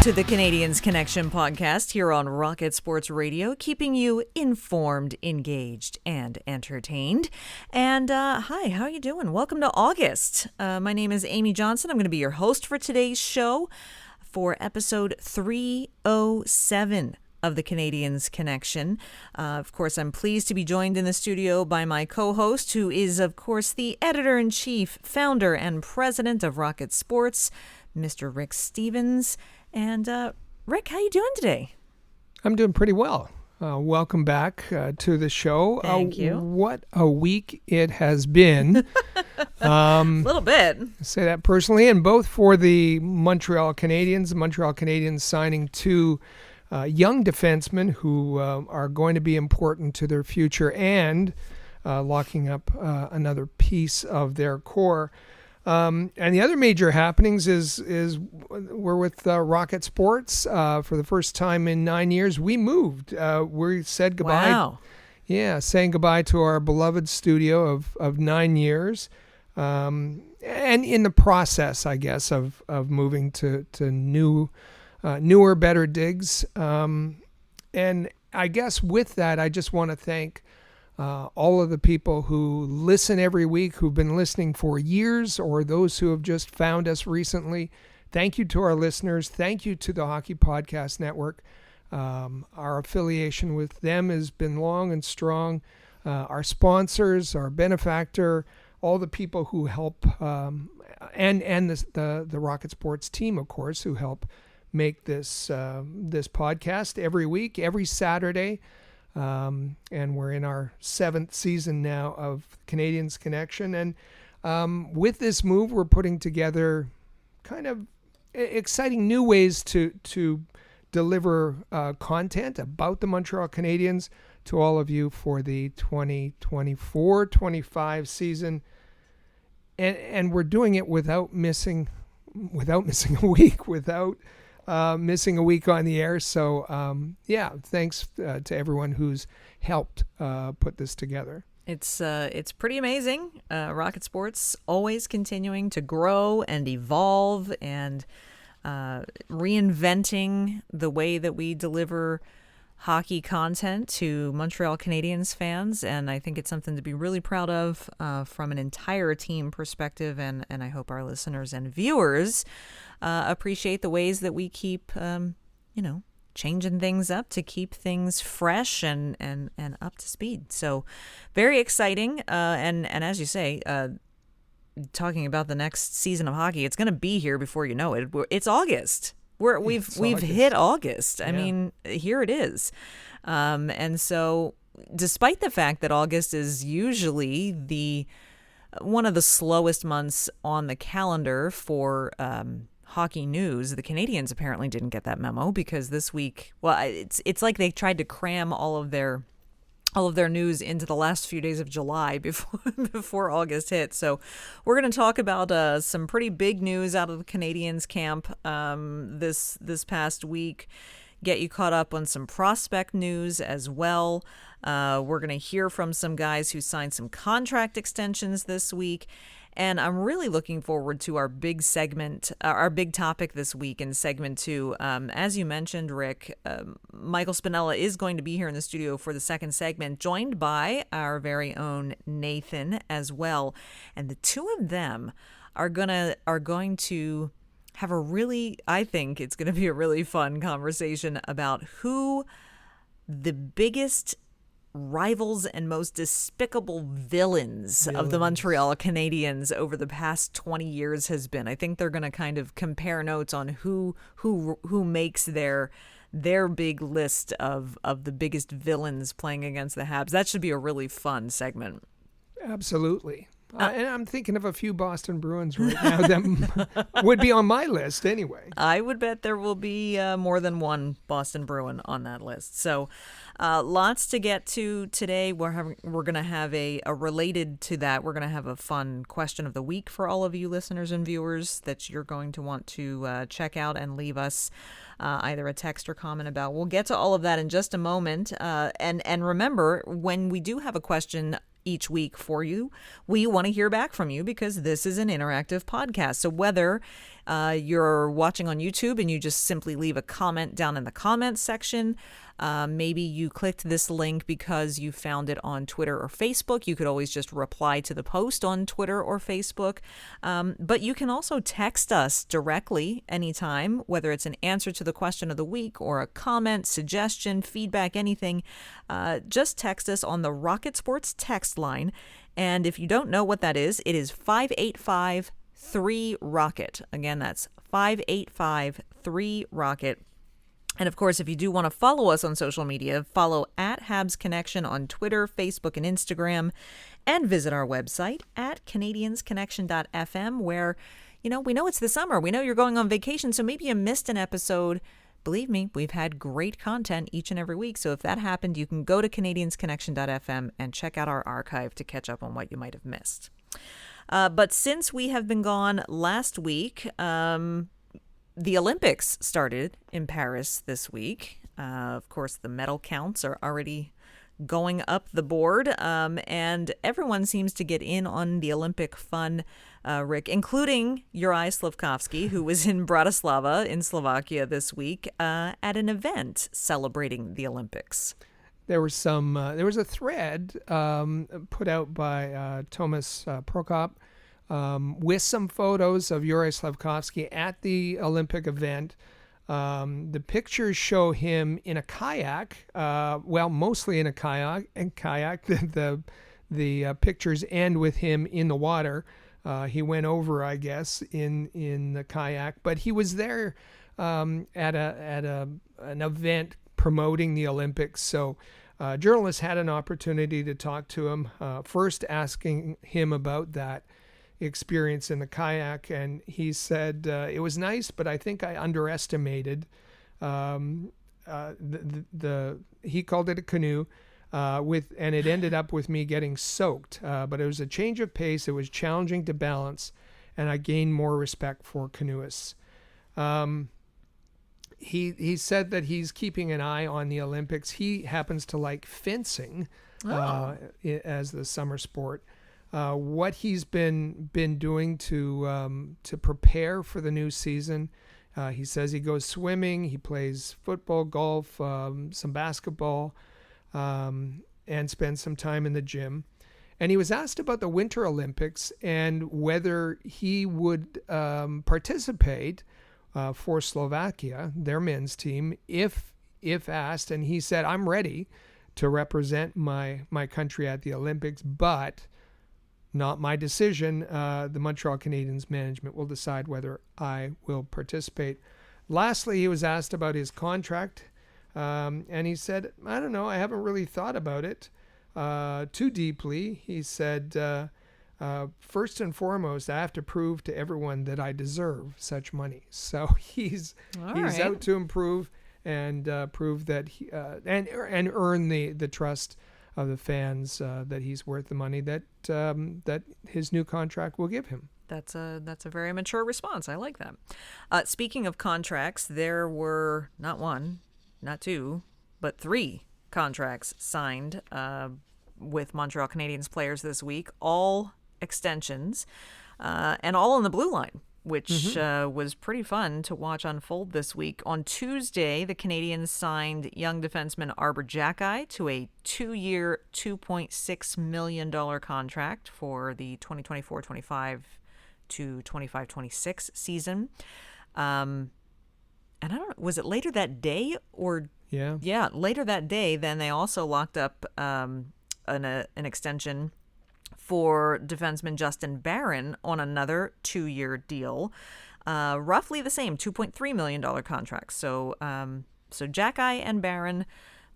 to the Canadiens Connection podcast here on Rocket Sports Radio, keeping you informed, engaged, and entertained. And hi, how are you doing? Welcome to August. My name is Amy Johnson. I'm going to be your host for today's show for episode 307 of the Canadiens Connection. Of course, I'm pleased to be joined in the studio by my co-host, who is, of course, the editor-in-chief, founder, and president of Rocket Sports, Mr. Rick Stevens. And Rick, how you doing today? I'm doing pretty well. Welcome back to the show. Thank you. What a week it has been. A little bit. I say that personally, and both for the Montreal Canadiens. The Montreal Canadiens signing two young defensemen who are going to be important to their future, and locking up another piece of their core. And the other major happenings is we're with Rocket Sports for the first time in 9 years. We moved. We said goodbye. Wow. Yeah, saying goodbye to our beloved studio of 9 years. And in the process, I guess, of moving to newer, better digs. And I guess with that, I just want to thank all of the people who listen every week, who've been listening for years, or those who have just found us recently. Thank you to our listeners. Thank you to the Hockey Podcast Network. Our affiliation with them has been long and strong. Our sponsors, our benefactor, all the people who help, and the Rocket Sports team, of course, who help make this podcast every week, every Saturday. And we're in our 7th season now of Canadiens Connection. And with this move, we're putting together kind of exciting new ways to deliver content about the Montreal Canadiens to all of you for the 2024-25 season. And we're doing it without missing a week, missing a week on the air. So, thanks to everyone who's helped put this together. It's pretty amazing. Rocket Sports always continuing to grow and evolve and reinventing the way that we deliver hockey content to Montreal Canadiens fans. And I think it's something to be really proud of from an entire team perspective. And I hope our listeners and viewers appreciate the ways that we keep, changing things up to keep things fresh and up to speed. So very exciting. And as you say, talking about the next season of hockey, it's going to be here before you know it. It's August. We've hit August. I mean, here it is. And so despite the fact that August is usually one of the slowest months on the calendar for hockey news, the Canadiens apparently didn't get that memo, because this week, it's like they tried to cram all of their news into the last few days of July before August hit. So we're going to talk about some pretty big news out of the Canadiens camp this past week, get you caught up on some prospect news as well. We're going to hear from some guys who signed some contract extensions this week. And I'm really looking forward to our big segment, our big topic this week in segment 2. As you mentioned, Rick, Michael Spinella is going to be here in the studio for the second segment, joined by our very own Nathan as well. And the two of them are going to have I think it's going to be a really fun conversation about who the biggest rivals and most despicable villains of the Montreal Canadiens over the past 20 years has been. I think they're going to kind of compare notes on who makes their big list of the biggest villains playing against the Habs. That should be a really fun segment. Absolutely. And I'm thinking of a few Boston Bruins right now that would be on my list anyway. I would bet there will be more than one Boston Bruin on that list. So lots to get to today. We're going to have a related to that. We're going to have a fun question of the week for all of you listeners and viewers that you're going to want to check out and leave us either a text or comment about. We'll get to all of that in just a moment. And remember, when we do have a question each week for you, we want to hear back from you, because this is an interactive podcast. So whether you're watching on YouTube and you just simply leave a comment down in the comments section. Maybe you clicked this link because you found it on Twitter or Facebook. You could always just reply to the post on Twitter or Facebook. But you can also text us directly anytime, whether it's an answer to the question of the week or a comment, suggestion, feedback, anything. Just text us on the Rocket Sports text line. And if you don't know what that is, it is 585-3-ROCKET. Again, that's 585-3-ROCKET. And of course, if you do want to follow us on social media, follow at Habs Connection on Twitter, Facebook, and Instagram, and visit our website at CanadiensConnection.fm, where, we know it's the summer. We know you're going on vacation, so maybe you missed an episode. Believe me, we've had great content each and every week. So if that happened, you can go to CanadiensConnection.fm and check out our archive to catch up on what you might have missed. But since we have been gone last week, the Olympics started in Paris this week. Of course, the medal counts are already going up the board, and everyone seems to get in on the Olympic fun, Rick, including Juraj Slafkovský, who was in Bratislava in Slovakia this week at an event celebrating the Olympics. There was a thread put out by Thomas Prokop with some photos of Juraj Slafkovský at the Olympic event. The pictures show him in a kayak, mostly in a kayak. The pictures end with him in the water. He went over, I guess, in the kayak, but he was there at an event promoting the Olympics. So journalists had an opportunity to talk to him, first asking him about that experience in the kayak, and he said it was nice, but I think I underestimated he called it a canoe and it ended up with me getting soaked, but it was a change of pace. It was challenging to balance, and I gained more respect for canoeists. He said that he's keeping an eye on the Olympics. He happens to like fencing as the summer sport. What he's been doing to prepare for the new season. He says he goes swimming, he plays football, golf, some basketball, and spends some time in the gym. And he was asked about the Winter Olympics and whether he would participate for Slovakia, their men's team, if asked. And he said, "I'm ready to represent my country at the Olympics, but not my decision. The Montreal Canadiens management will decide whether I will participate." Lastly, he was asked about his contract, and he said, "I don't know. I haven't really thought about it too deeply." He said, "First and foremost, I have to prove to everyone that I deserve such money." So he's out to improve and prove that he and earn the trust of the fans, that he's worth the money that his new contract will give him. That's a very mature response. I like that. Speaking of contracts, there were not one, not two, but 3 contracts signed with Montreal Canadiens players this week, all extensions, and all on the blue line, which was pretty fun to watch unfold this week. On Tuesday, the Canadiens signed young defenseman Arber Xhekaj to a 2-year, $2.6 million contract for the 2024-25 to 25-26 season. And I don't know, was it later that day or... Yeah, later that day, then they also locked up an extension for defenseman Justin Barron on another 2-year deal, roughly the same $2.3 million contract. So Xhekaj and Barron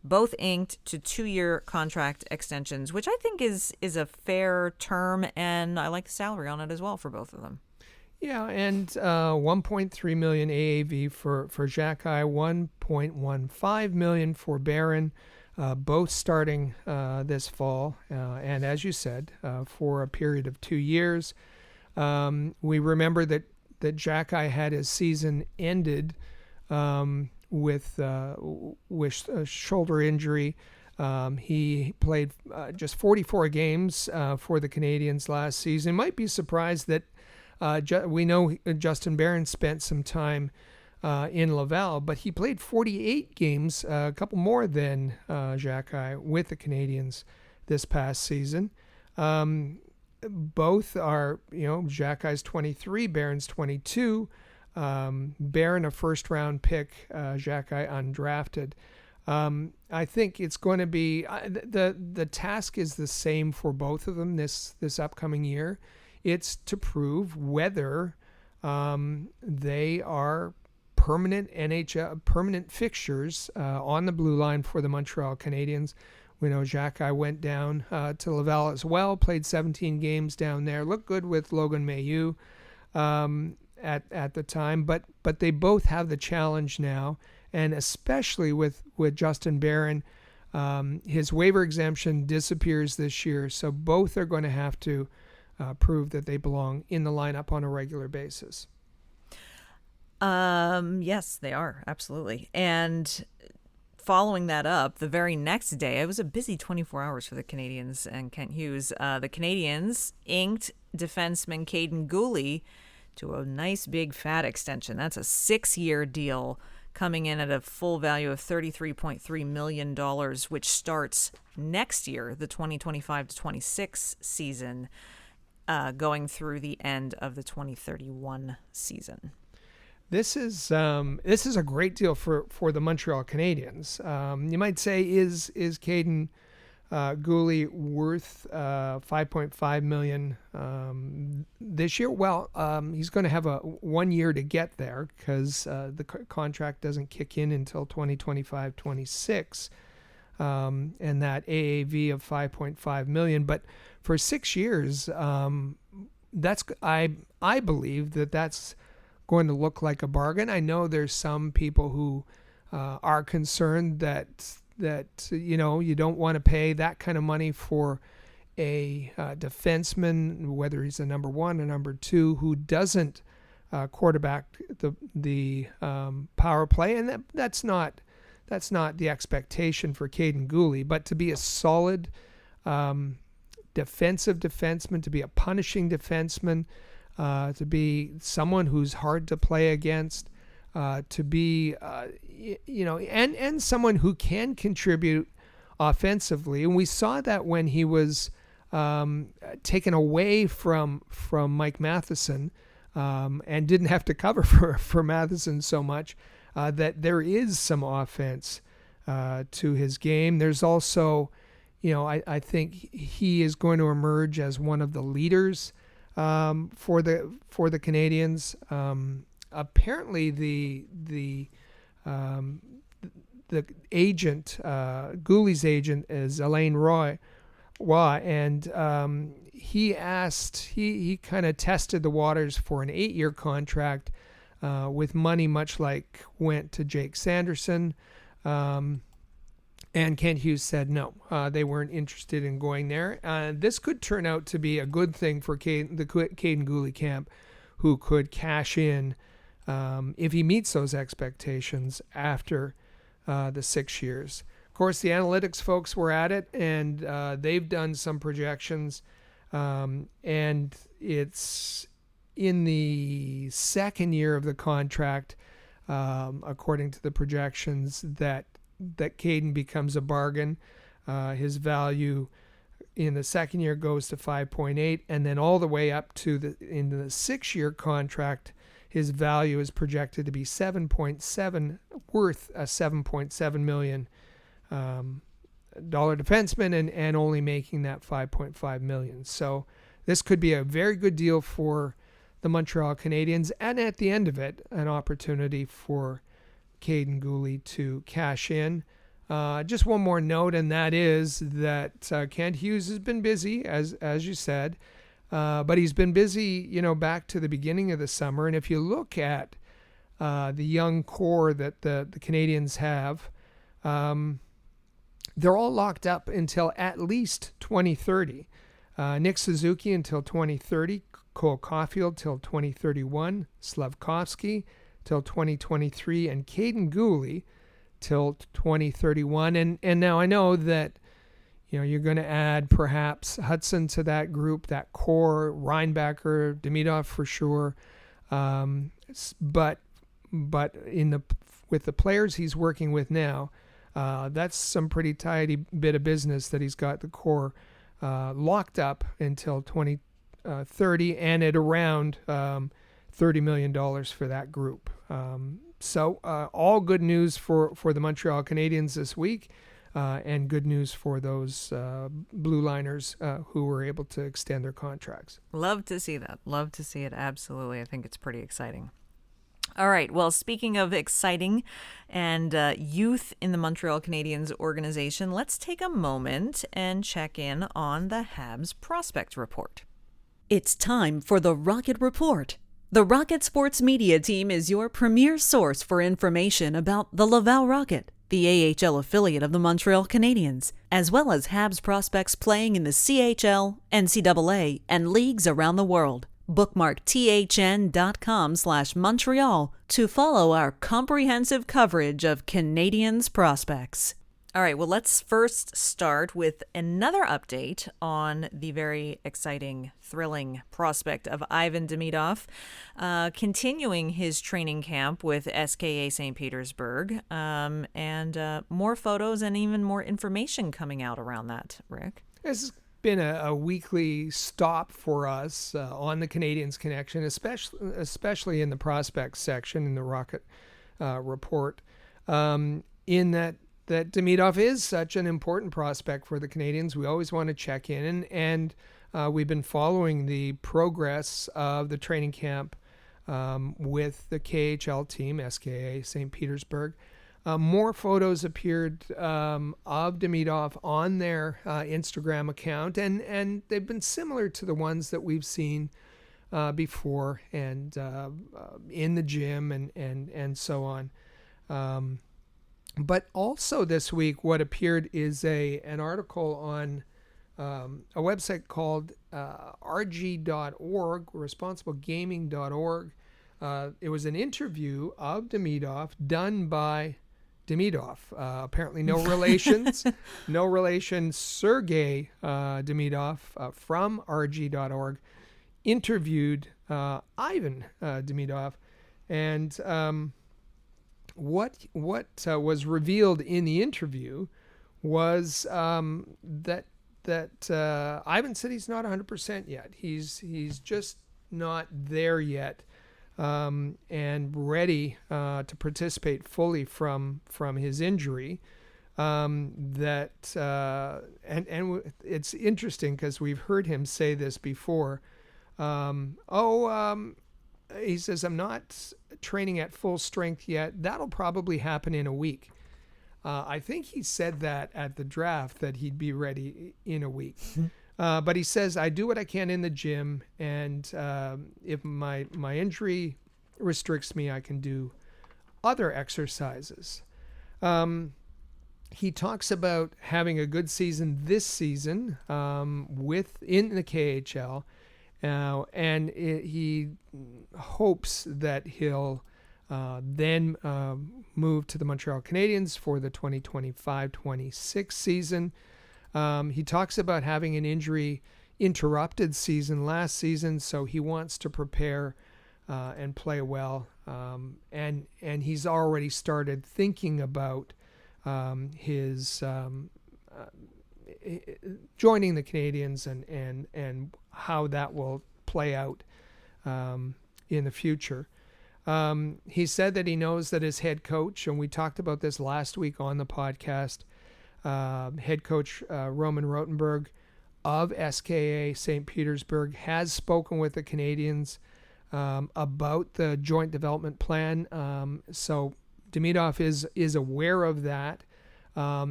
both inked to 2-year contract extensions, which I think is a fair term, and I like the salary on it as well for both of them. Yeah, and $1.3 million AAV for Xhekaj, $1.15 million for Barron. Both starting this fall, and as you said, for a period of 2 years. We remember that Xhekaj had his season ended with a shoulder injury. He played just 44 games for the Canadiens last season. Might be surprised that We know Justin Barron spent some time in Laval, but he played 48 games, a couple more than Xhekaj with the Canadiens this past season. Both are, Xhekaj's 23, Barron's 22. Barron a first-round pick, Xhekaj undrafted. I think it's going to be the task is the same for both of them this upcoming year. It's to prove whether they are permanent fixtures on the blue line for the Montreal Canadiens. We know Xhekaj went down to Laval as well, played 17 games down there, looked good with Logan Mailloux at the time, but they both have the challenge now, and especially with Justin Barron, his waiver exemption disappears this year, so both are going to have to prove that they belong in the lineup on a regular basis. Yes, they are, absolutely. And following that up, the very next day, it was a busy 24 hours for the Canadiens and Kent Hughes. The Canadiens inked defenseman Kaiden Guhle to a nice big fat extension. That's a 6-year deal coming in at a full value of $33.3 million, which starts next year, the 2025-26 season, going through the end of the 2031 season. This is a great deal for the Montreal Canadiens. You might say, is Kaiden Guhle worth $5.5 million this year? Well, he's going to have a 1 year to get there because the contract doesn't kick in until 2025-26, and that AAV of $5.5 million. But for 6 years, that's I believe that's going to look like a bargain. I know there's some people who are concerned that you don't want to pay that kind of money for a defenseman, whether he's a number one or number two, who doesn't quarterback the power play, and that's not the expectation for Kaiden Guhle. But to be a solid defensive defenseman, to be a punishing defenseman, to be someone who's hard to play against, to be, and someone who can contribute offensively. And we saw that when he was taken away from Mike Matheson and didn't have to cover for Matheson so much, that there is some offense to his game. There's also, I think he is going to emerge as one of the leaders for the Canadiens. Apparently, the agent, Guhle's agent, is Alain Roy, and he kind of tested the waters for an 8-year contract with money much like went to Jake Sanderson. And Kent Hughes said no, they weren't interested in going there. This could turn out to be a good thing for the Kaiden Guhle camp, who could cash in if he meets those expectations after the 6 years. Of course, the analytics folks were at it, and they've done some projections, and it's in the second year of the contract, according to the projections, that Kaiden becomes a bargain. His value in the second year goes to 5.8, and then all the way up to in the 6-year contract, his value is projected to be 7.7, worth a $7.7 million dollar defenseman, and only making that 5.5 million. So this could be a very good deal for the Montreal Canadiens, and at the end of it, an opportunity for Kaiden Guhle to cash in. Just one more note, and that is that Kent Hughes has been busy, as you said, but he's been busy, back to the beginning of the summer. And if you look at the young core that the Canadiens have, they're all locked up until at least 2030. Nick Suzuki until 2030, Cole Caulfield till 2031, Slavkovsky till 2023, and Kaiden Guhle till 2031. And now I know that, You're going to add perhaps Hudson to that group, that core, Reinbacher, Demidov for sure. But with the players he's working with now, that's some pretty tidy bit of business that he's got the core locked up until 2030 and at around $30 million for that group. So all good news for the Montreal Canadiens this week. And good news for those blue liners who were able to extend their contracts. Love to see that. Love to see it. Absolutely. I think it's pretty exciting. All right. Well, speaking of exciting and youth in the Montreal Canadiens organization, let's take a moment and check in on the Habs Prospect Report. It's time for the Rocket Report. The Rocket Sports Media Team is your premier source for information about the Laval Rocket, the AHL affiliate of the Montreal Canadiens, as well as Habs prospects playing in the CHL, NCAA, and leagues around the world. Bookmark thn.com/Montreal to follow our comprehensive coverage of Canadiens prospects. All right, well, let's first start with another update on the very exciting, thrilling prospect of Ivan Demidov, continuing his training camp with SKA St. Petersburg, and more photos and even more information coming out around that, Rick. This has been a weekly stop for us on the Canadiens Connection, especially in the prospects section in the Rocket Report, in that Demidov is such an important prospect for the Canadiens. We always want to check in, and we've been following the progress of the training camp with the KHL team, SKA St. Petersburg. More photos appeared of Demidov on their Instagram account, and they've been similar to the ones that we've seen before, and in the gym and so on. But also this week, what appeared is an article on a website called rg.org, responsiblegaming.org. It was an interview of Demidov done by Demidov. Apparently no relations, Sergei Demidov from rg.org interviewed Ivan Demidov. And what was revealed in the interview was that Ivan said he's not 100% yet. He's just not there yet, and ready to participate fully from his injury. And it's interesting because we've heard him say this before. He says, I'm not training at full strength yet. That'll probably happen in a week. I think he said that at the draft, that he'd be ready in a week. But he says, I do what I can in the gym, and if my injury restricts me, I can do other exercises. He talks about having a good season this season in the KHL. And he hopes that he'll then move to the Montreal Canadiens for the 2025-26 season. He talks about having an injury-interrupted season last season, so he wants to prepare and play well. And he's already started thinking about his joining the Canadiens and how that will play out in the future. He said that he knows that his head coach, and we talked about this last week on the podcast, head coach Roman Rotenberg of SKA St. Petersburg has spoken with the Canadiens about the joint development plan. So Demidov is aware of that.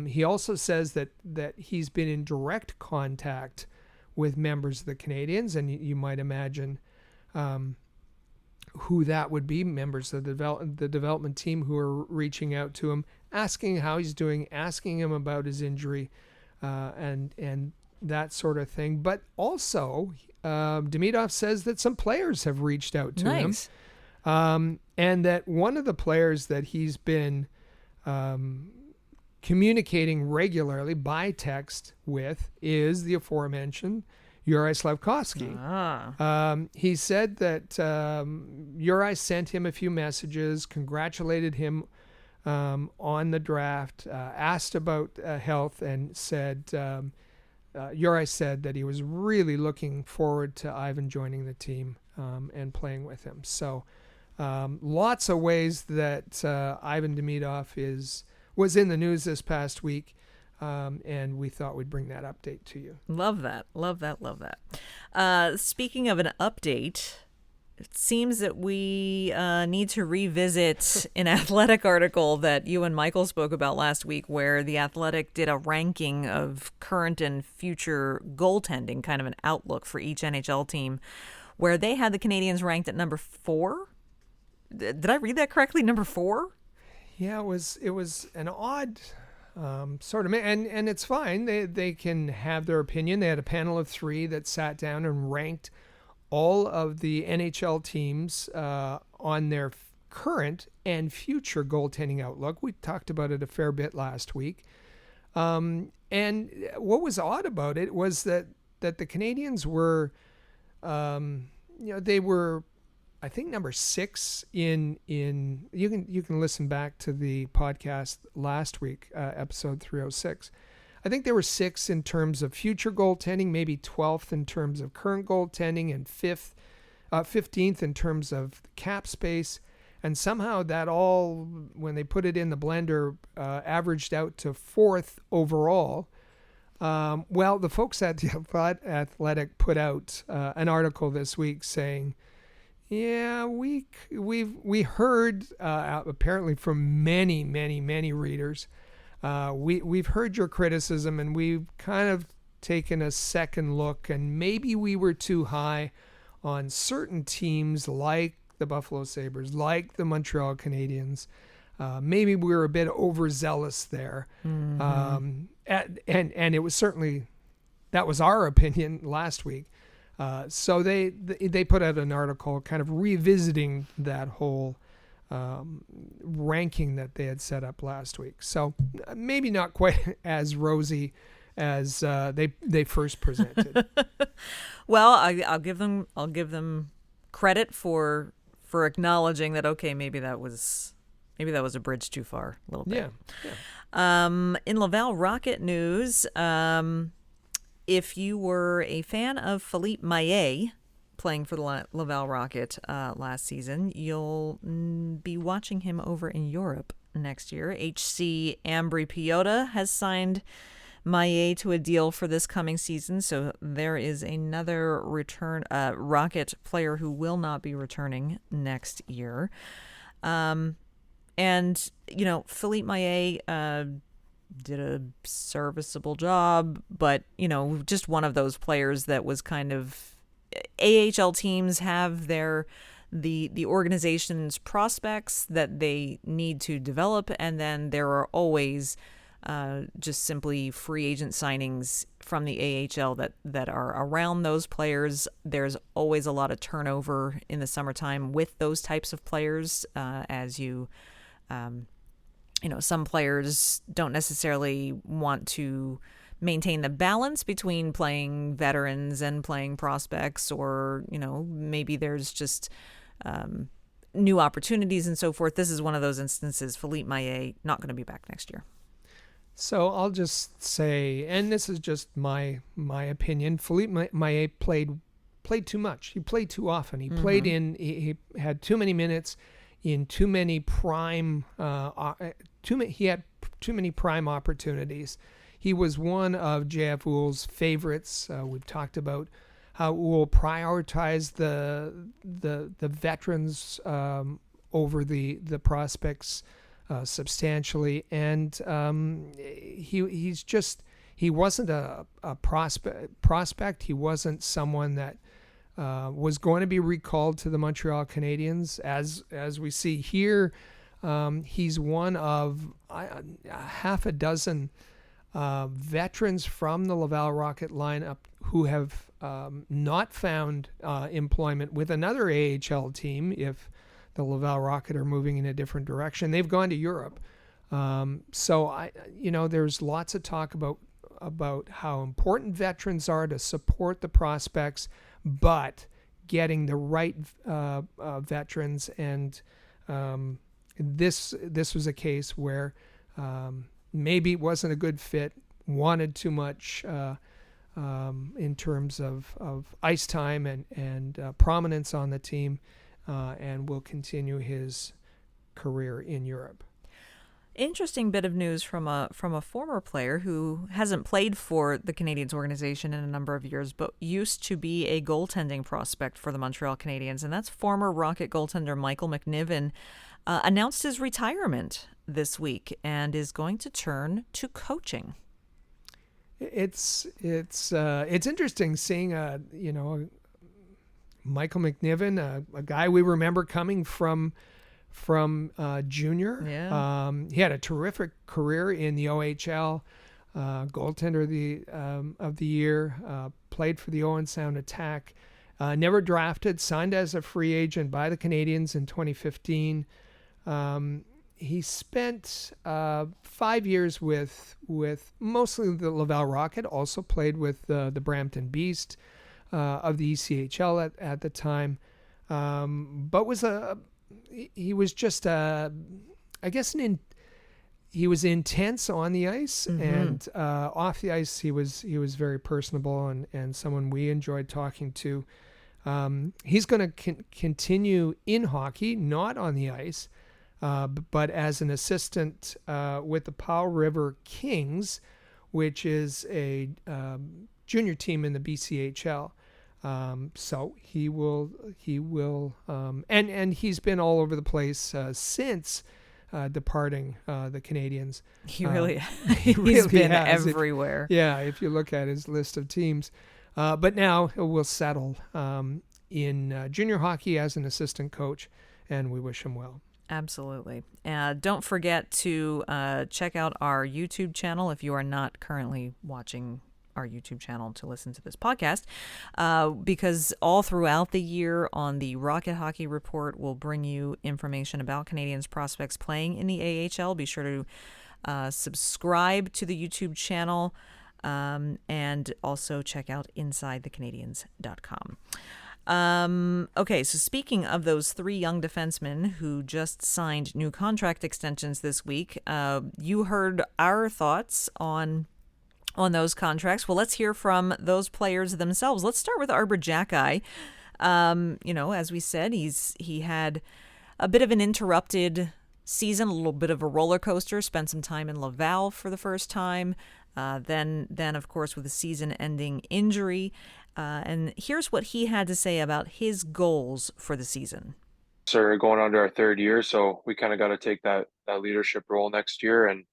He also says that he's been in direct contact with members of the Canadiens, and you might imagine who that would be, members of the development team who are reaching out to him, asking how he's doing, asking him about his injury, and that sort of thing. But also, Demidov says that some players have reached out to him, and that one of the players that he's been communicating regularly by text with is the aforementioned Juraj Slafkovsky. He said that Juraj sent him a few messages, congratulated him on the draft, asked about health, and said Juraj said that he was really looking forward to Ivan joining the team and playing with him. So lots of ways that Ivan Demidov was in the news this past week. And we thought we'd bring that update to you. Love that. Speaking of an update, it seems that we need to revisit an Athletic article that you and Michael spoke about last week, where the Athletic did a ranking of current and future goaltending, kind of an outlook for each NHL team, where they had the Canadiens ranked at number 4. Did I read that correctly? Number 4? Yeah, it was an odd sort of, and it's fine. They can have their opinion. They had a panel of 3 that sat down and ranked all of the NHL teams on their current and future goaltending outlook. We talked about it a fair bit last week. And what was odd about it was that the Canadiens were, they were, I think, number 6 in you can listen back to the podcast last week, episode 306. I think they were 6 in terms of future goaltending, maybe 12th in terms of current goaltending, and 15th in terms of cap space. And somehow that all, when they put it in the blender, averaged out to 4th overall. Well, the folks at the Athletic put out an article this week saying, yeah, we heard apparently from many readers. We've heard your criticism, and we've kind of taken a second look, and maybe we were too high on certain teams like the Buffalo Sabres, like the Montreal Canadiens. Maybe we were a bit overzealous there. And it was certainly, that was our opinion last week. So they put out an article kind of revisiting that whole ranking that they had set up last week. So maybe not quite as rosy as they first presented. Well, I'll give them credit for acknowledging that. Okay, maybe that was a bridge too far a little bit. Yeah. In Laval Rocket news, if you were a fan of Philippe Maillet playing for the Laval Rocket last season, you'll be watching him over in Europe next year. HC Ambry Piotta has signed Maillet to a deal for this coming season, so there is another Rocket player who will not be returning next year. And, Philippe Maillet did a serviceable job, but, just one of those players that was kind of, AHL teams have the organization's prospects that they need to develop, and then there are always just simply free agent signings from the AHL that are around those players. There's always a lot of turnover in the summertime with those types of players, as you some players don't necessarily want to maintain the balance between playing veterans and playing prospects, or, maybe there's just new opportunities and so forth. This is one of those instances. Philippe Maillet not going to be back next year. So I'll just say, and this is just my opinion, Philippe Maillet played too much. He played too often. He played he had too many minutes in too many prime he had too many prime opportunities. He was one of JF Uhl's favorites. We've talked about how Uhl prioritized the veterans over the prospects substantially, and he wasn't a prospect. He wasn't someone that was going to be recalled to the Montreal Canadiens. As we see here, he's one of half a dozen veterans from the Laval Rocket lineup who have not found employment with another AHL team if the Laval Rocket are moving in a different direction. They've gone to Europe. So there's lots of talk about how important veterans are to support the prospects, but getting the right veterans. And this was a case where maybe it wasn't a good fit, wanted too much in terms of ice time and prominence on the team, and will continue his career in Europe. Interesting bit of news from a former player who hasn't played for the Canadiens organization in a number of years, but used to be a goaltending prospect for the Montreal Canadiens, and that's former Rocket goaltender Michael McNiven. Announced his retirement this week and is going to turn to coaching. It's interesting seeing Michael McNiven, a guy we remember coming from junior. Yeah. He had a terrific career in the OHL, goaltender of the year, played for the Owen Sound Attack, never drafted, signed as a free agent by the Canadiens in 2015. He spent 5 years with mostly the Laval Rocket, also played with the Brampton Beast of the ECHL at the time, but he was just he was intense on the ice, and off the ice he was very personable and someone we enjoyed talking to. He's going to continue in hockey, not on the ice, but as an assistant with the Powell River Kings, which is a junior team in the BCHL. So he will, and he's been all over the place since departing the Canadiens. He really, he's really been has. everywhere. If you look at his list of teams, but now we'll settle in junior hockey as an assistant coach, and we wish him well. Absolutely. Don't forget to check out our YouTube channel if you are not currently watching our YouTube channel to listen to this podcast, because all throughout the year on the Rocket Hockey Report, we'll bring you information about Canadiens prospects playing in the AHL. Be sure to subscribe to the YouTube channel, and also check out InsideTheCanadiens.com. Okay, so speaking of those three young defensemen who just signed new contract extensions this week, you heard our thoughts on those contracts. Well, let's hear from those players themselves. Let's start with Arber Xhekaj. As we said, he had a bit of an interrupted season, a little bit of a roller coaster, spent some time in Laval for the first time, then of course with a season-ending injury. And here's what he had to say about his goals for the season. So we're going on to our third year, so we kind of got to take that leadership role next year. And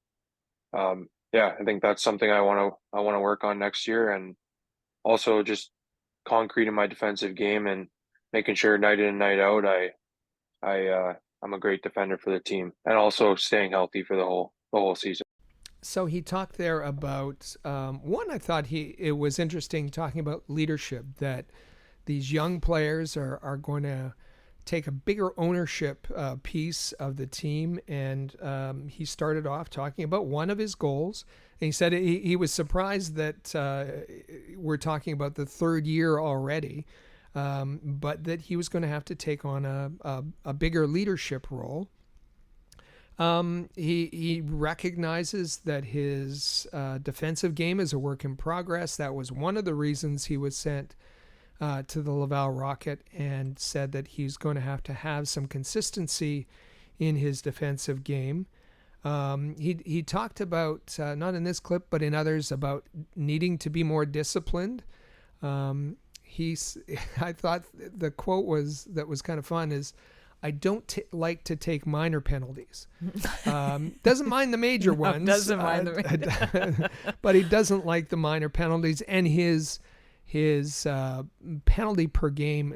I think that's something I want to work on next year, and also just concreting my defensive game and making sure night in and night out I'm a great defender for the team, and also staying healthy for the whole season. So he talked there about one. I thought it was interesting talking about leadership, that these young players are going to take a bigger ownership piece of the team, and he started off talking about one of his goals, and he said he was surprised that we're talking about the third year already, but that he was going to have to take on a bigger leadership role. He recognizes that his defensive game is a work in progress. That was one of the reasons he was sent to the Laval Rocket, and said that he's going to have some consistency in his defensive game. He talked about, not in this clip, but in others, about needing to be more disciplined. I thought the quote that was kind of fun is, "I don't like to take minor penalties." Doesn't mind the major ones. Doesn't mind the but he doesn't like the minor penalties, and his penalty per game,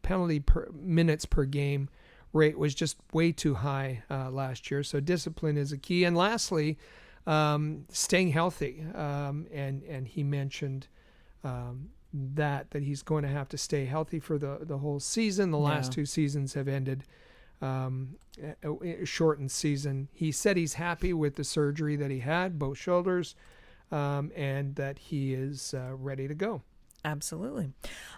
penalty per minutes per game rate was just way too high last year. So discipline is a key. And lastly, staying healthy. And he mentioned that he's going to have to stay healthy for the whole season. The last two seasons have ended a shortened season. He said he's happy with the surgery that he had, both shoulders, and that he is ready to go. Absolutely.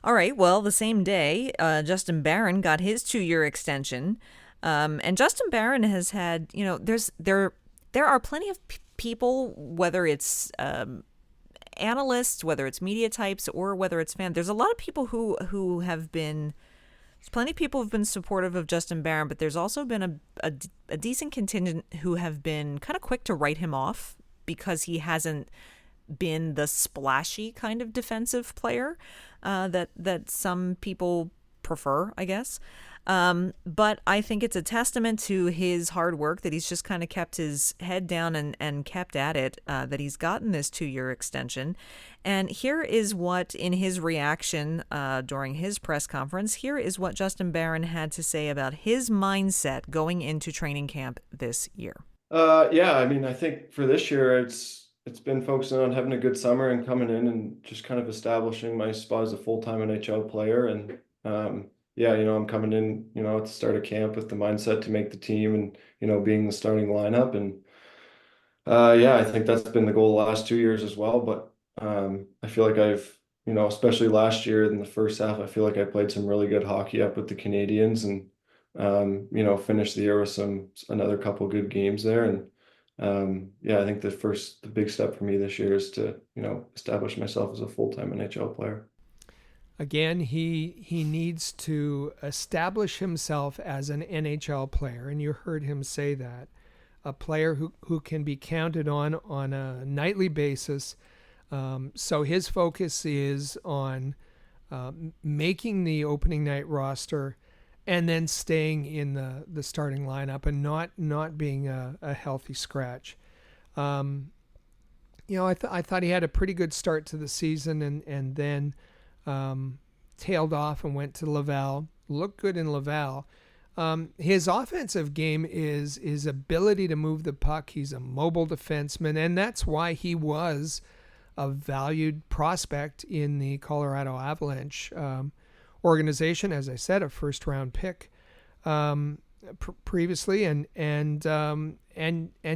All right. Well, the same day, Justin Barron got his 2-year extension. And Justin Barron has had, there are plenty of people, whether it's analysts, whether it's media types, or whether it's fans. There's a lot of people who have been, plenty of people have been supportive of Justin Barron, but there's also been a decent contingent who have been kind of quick to write him off because he hasn't been the splashy kind of defensive player that some people prefer, I guess. But I think it's a testament to his hard work that he's just kind of kept his head down and kept at it, that he's gotten this 2-year extension. And here is what, in his reaction during his press conference, here is what Justin Barron had to say about his mindset going into training camp this year. Yeah, I mean, I think for this year, it's been focusing on having a good summer and coming in and just kind of establishing my spot as a full-time NHL player. And yeah, I'm coming in, at the start of camp with the mindset to make the team and, being the starting lineup. And yeah, I think that's been the goal the last 2 years as well. But I feel like I've, especially last year in the first half, I feel like I played some really good hockey up with the Canadiens and, finished the year with another couple good games there. And yeah, I think the big step for me this year is to, establish myself as a full-time NHL player. Again, he needs to establish himself as an NHL player, and you heard him say that. A player who can be counted on a nightly basis. So his focus is on making the opening night roster and then staying in the starting lineup and not being a healthy scratch. I thought he had a pretty good start to the season and then tailed off and went to Laval. Looked good in Laval. His offensive game is his ability to move the puck. He's a mobile defenseman, and that's why he was a valued prospect in the Colorado Avalanche organization. As I said, a first-round pick previously, and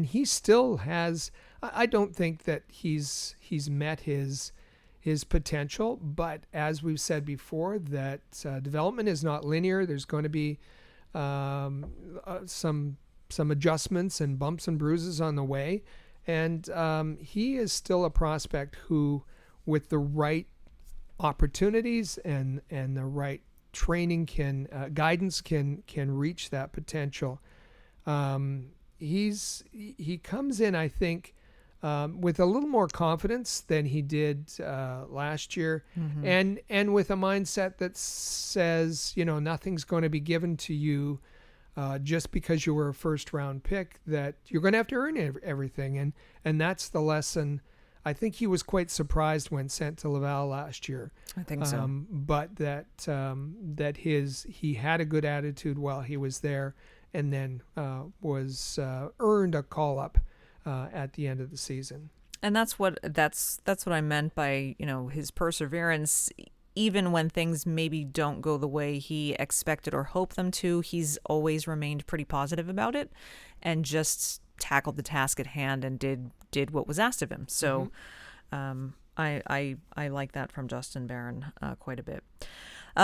he still has. I don't think that he's met his potential, but as we've said before, that development is not linear. There's going to be some adjustments and bumps and bruises on the way, and he is still a prospect who, with the right opportunities and the right training guidance can reach that potential. He comes in, I think, with a little more confidence than he did last year, and with a mindset that says, nothing's going to be given to you just because you were a first-round pick, that you're going to have to earn everything, and that's the lesson. I think he was quite surprised when sent to Laval last year. I think so. But that he had a good attitude while he was there, and then was earned a call-up at the end of the season. And that's what I meant by, his perseverance. Even when things maybe don't go the way he expected or hoped them to, he's always remained pretty positive about it and just tackled the task at hand and did what was asked of him. So I like that from Justin Barron quite a bit.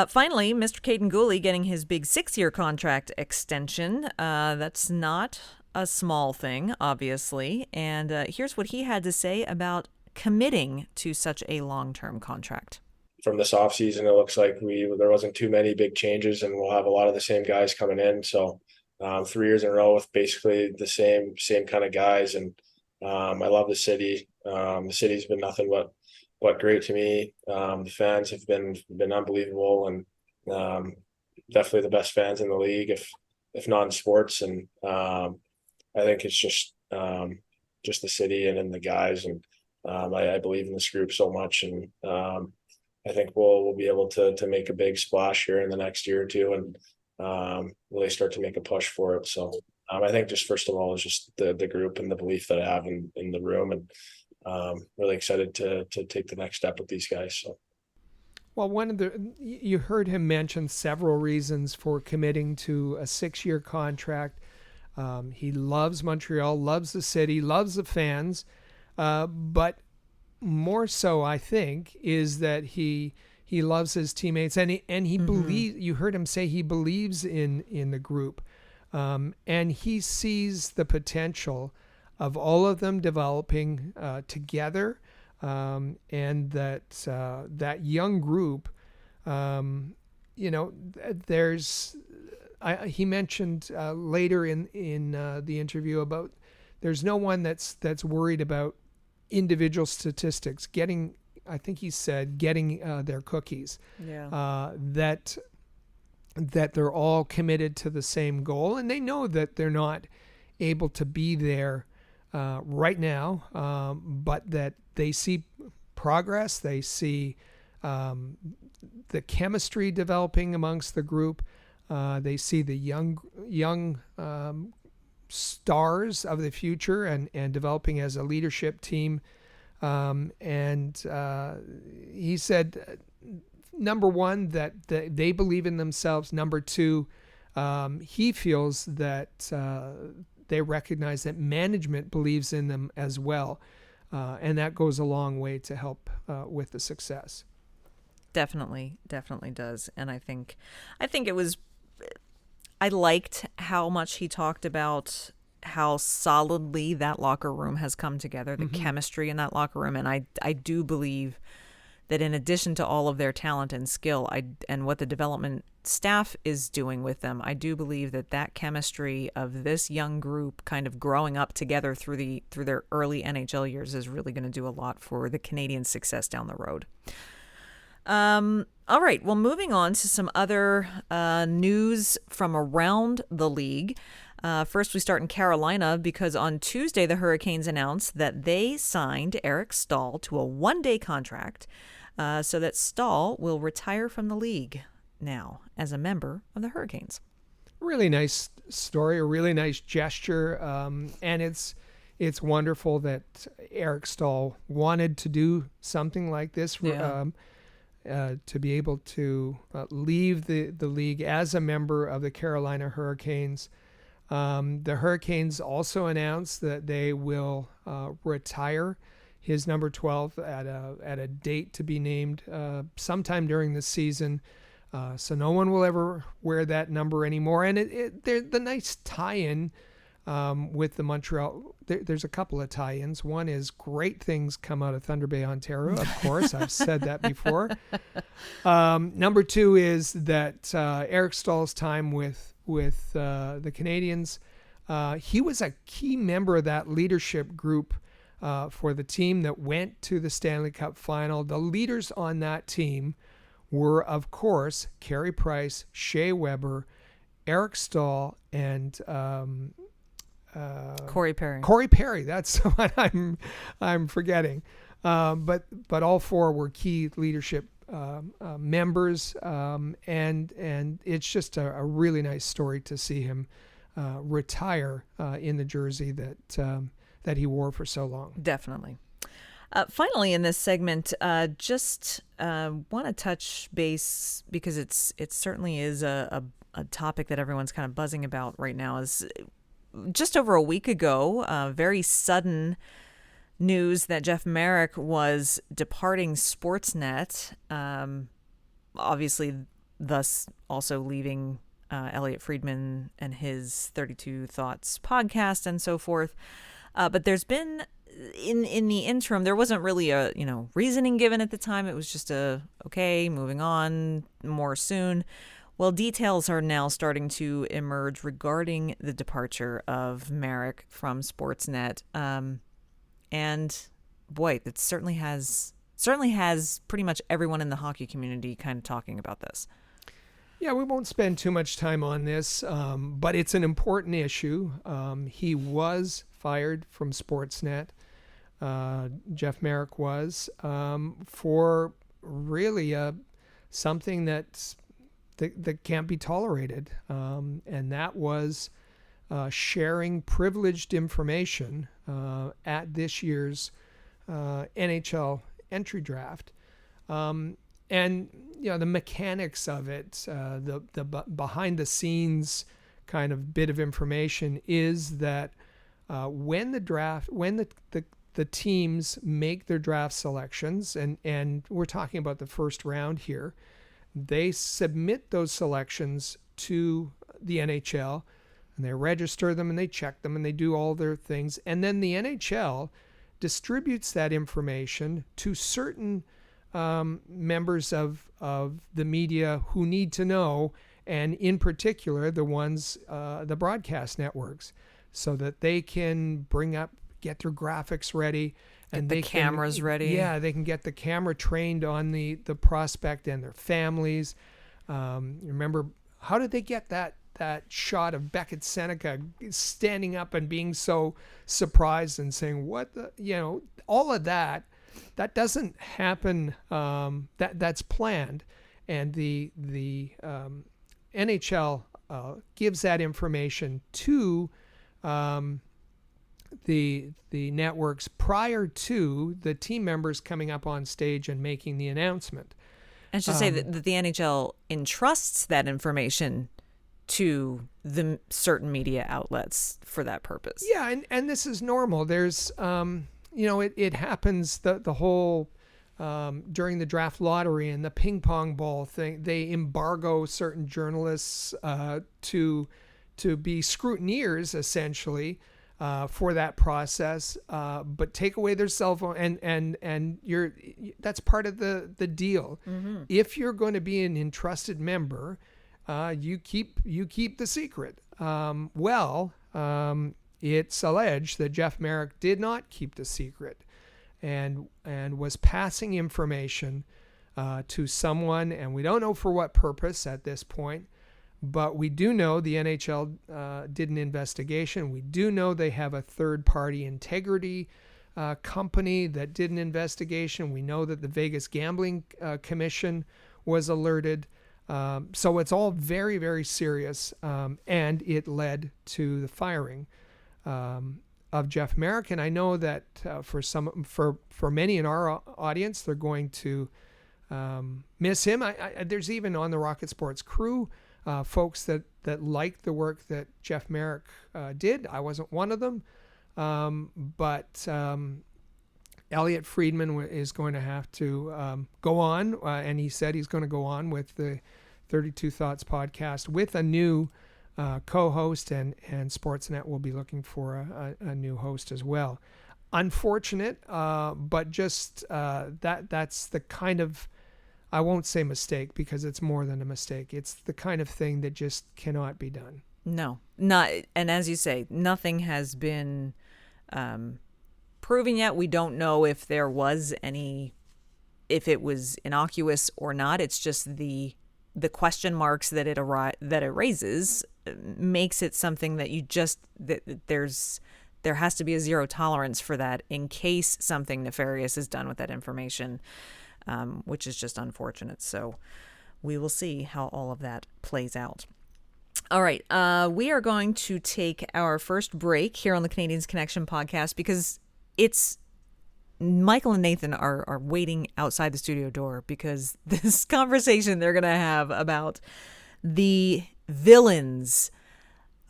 Finally, Mr. Kaiden Guhle getting his big 6-year contract extension. That's not a small thing, obviously. And here's what he had to say about committing to such a long-term contract. From this offseason, it looks like there wasn't too many big changes, and we'll have a lot of the same guys coming in. So 3 years in a row with basically the same kind of guys. And I love the city. The city's been nothing but great to me. The fans have been unbelievable, and definitely the best fans in the league, if not in sports. And I think it's just the city and the guys. And I believe in this group so much. And I think we'll be able to make a big splash here in the next year or two and really start to make a push for it. So I think just first of all is just the group and the belief that I have in the room, and really excited to take the next step with these guys. So Well, you heard him mention several reasons for committing to a 6-year contract. He loves Montreal, loves the city, loves the fans, but more so, I think, is that he loves his teammates, and he believes. You heard him say he believes in the group, and he sees the potential of all of them developing together. And that young group, he mentioned later in the interview about there's no one that's worried about individual statistics I think he said getting their cookies. Yeah. That they're all committed to the same goal, and they know that they're not able to be there right now, but that they see progress. They see the chemistry developing amongst the group. They see the young stars of the future and developing as a leadership team. And he said, number one, that they believe in themselves. Number two, he feels that they recognize that management believes in them as well. And that goes a long way to help with the success. Definitely does. And I think I liked how much he talked about how solidly that locker room has come together, the chemistry in that locker room. And I do believe that in addition to all of their talent and skill, and what the development staff is doing with them, I do believe that chemistry of this young group kind of growing up together through their early NHL years is really going to do a lot for the Canadiens' success down the road. All right, well, moving on to some other news from around the league. First, we start in Carolina because on Tuesday, the Hurricanes announced that they signed Eric Staal to a one-day contract so that Staal will retire from the league now as a member of the Hurricanes. Really nice story, a really nice gesture, and it's wonderful that Eric Staal wanted to do something like this. Yeah. To be able to leave the league as a member of the Carolina Hurricanes. The Hurricanes also announced that they will retire his number 12 at a date to be named sometime during the season. So no one will ever wear that number anymore. And the nice tie-in with the Montreal, there's a couple of tie-ins. One is great things come out of Thunder Bay, Ontario. Of course, I've said that before. Number two is that Eric Staal's time with the Canadiens, he was a key member of that leadership group for the team that went to the Stanley Cup final. The leaders on that team were, of course, Carey Price, Shea Weber, Eric Staal, and Corey Perry. Corey Perry, that's what I'm forgetting. But all four were key leadership members, and it's just a really nice story to see him retire in the jersey that he wore for so long. Definitely. Finally, in this segment, just want to touch base because it certainly is a topic that everyone's kind of buzzing about right now. Is just over a week ago, very sudden news that Jeff Marek was departing Sportsnet, obviously thus also leaving Elliot Friedman and his 32 Thoughts podcast and so forth. But there's been, in the interim, there wasn't really a reasoning given at the time. It was just okay, moving on, more soon. Well, details are now starting to emerge regarding the departure of Marek from Sportsnet. And boy, it certainly has pretty much everyone in the hockey community kind of talking about this. Yeah, we won't spend too much time on this, but it's an important issue. He was fired from Sportsnet. Jeff Marek was for really something that can't be tolerated, and that was sharing privileged information at this year's NHL entry draft. And the mechanics of it, the behind the scenes kind of bit of information is that when the teams make their draft selections, and we're talking about the first round here, they submit those selections to the NHL, and they register them, and they check them, and they do all their things, and then the NHL distributes that information to certain members of the media who need to know, and in particular the ones, the broadcast networks, so that they can get their graphics ready, and the cameras ready. Yeah, they can get the camera trained on the prospect and their families. Remember, how did they get that shot of Beckett Seneca standing up and being so surprised and saying, what the, all of that doesn't happen. That's planned. And the NHL gives that information to the networks prior to the team members coming up on stage and making the announcement. I should say that the NHL entrusts that information to the certain media outlets for that purpose. Yeah, and this is normal. There's, it happens, the whole, during the draft lottery and the ping pong ball thing, they embargo certain journalists to be scrutineers, essentially, for that process, but take away their cell phone, and that's part of the deal. Mm-hmm. If you're going to be an entrusted member, you keep the secret. It's alleged that Jeff Marek did not keep the secret, and was passing information to someone, and we don't know for what purpose at this point. But we do know the NHL did an investigation. We do know they have a third-party integrity company that did an investigation. We know that the Vegas Gambling Commission was alerted. So it's all very, very serious, and it led to the firing of Jeff Marek. And I know that for many in our audience, they're going to miss him. There's even on the Rocket Sports crew folks that liked the work that Jeff Marek did. I wasn't one of them, but Elliot Friedman is going to have to go on, and he said he's going to go on with the 32 Thoughts podcast with a new co-host, and Sportsnet will be looking for a new host as well. Unfortunate, but just that's the kind of, I won't say mistake, because it's more than a mistake. It's the kind of thing that just cannot be done. No, not. And as you say, nothing has been proven yet. We don't know if there was if it was innocuous or not. It's just the question marks that it raises makes it something that there has to be a zero tolerance for that in case something nefarious is done with that information. Which is just unfortunate. So we will see how all of that plays out. All right. We are going to take our first break here on the Canadiens Connection podcast, because Michael and Nathan are waiting outside the studio door, because this conversation they're going to have about the villains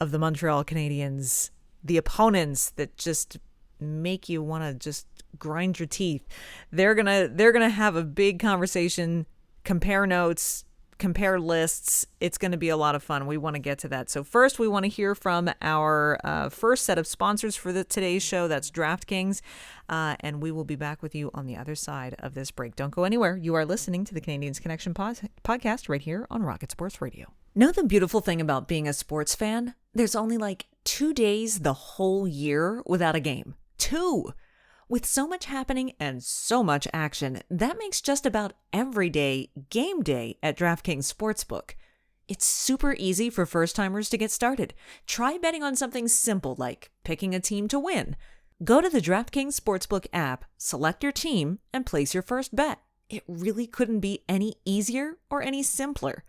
of the Montreal Canadiens, the opponents that just make you want to just grind your teeth. They're gonna have a big conversation, compare notes, compare lists. It's going to be a lot of fun. We want to get to that. So first, we want to hear from our first set of sponsors for today's show. That's DraftKings, and we will be back with you on the other side of this break. Don't go anywhere. You are listening to the Canadiens Connection podcast right here on Rocket Sports Radio. Know the beautiful thing about being a sports fan? There's only like 2 days the whole year without a game. 2! With so much happening and so much action, that makes just about every day game day at DraftKings Sportsbook. It's super easy for first-timers to get started. Try betting on something simple like picking a team to win. Go to the DraftKings Sportsbook app, select your team, and place your first bet. It really couldn't be any easier or any simpler.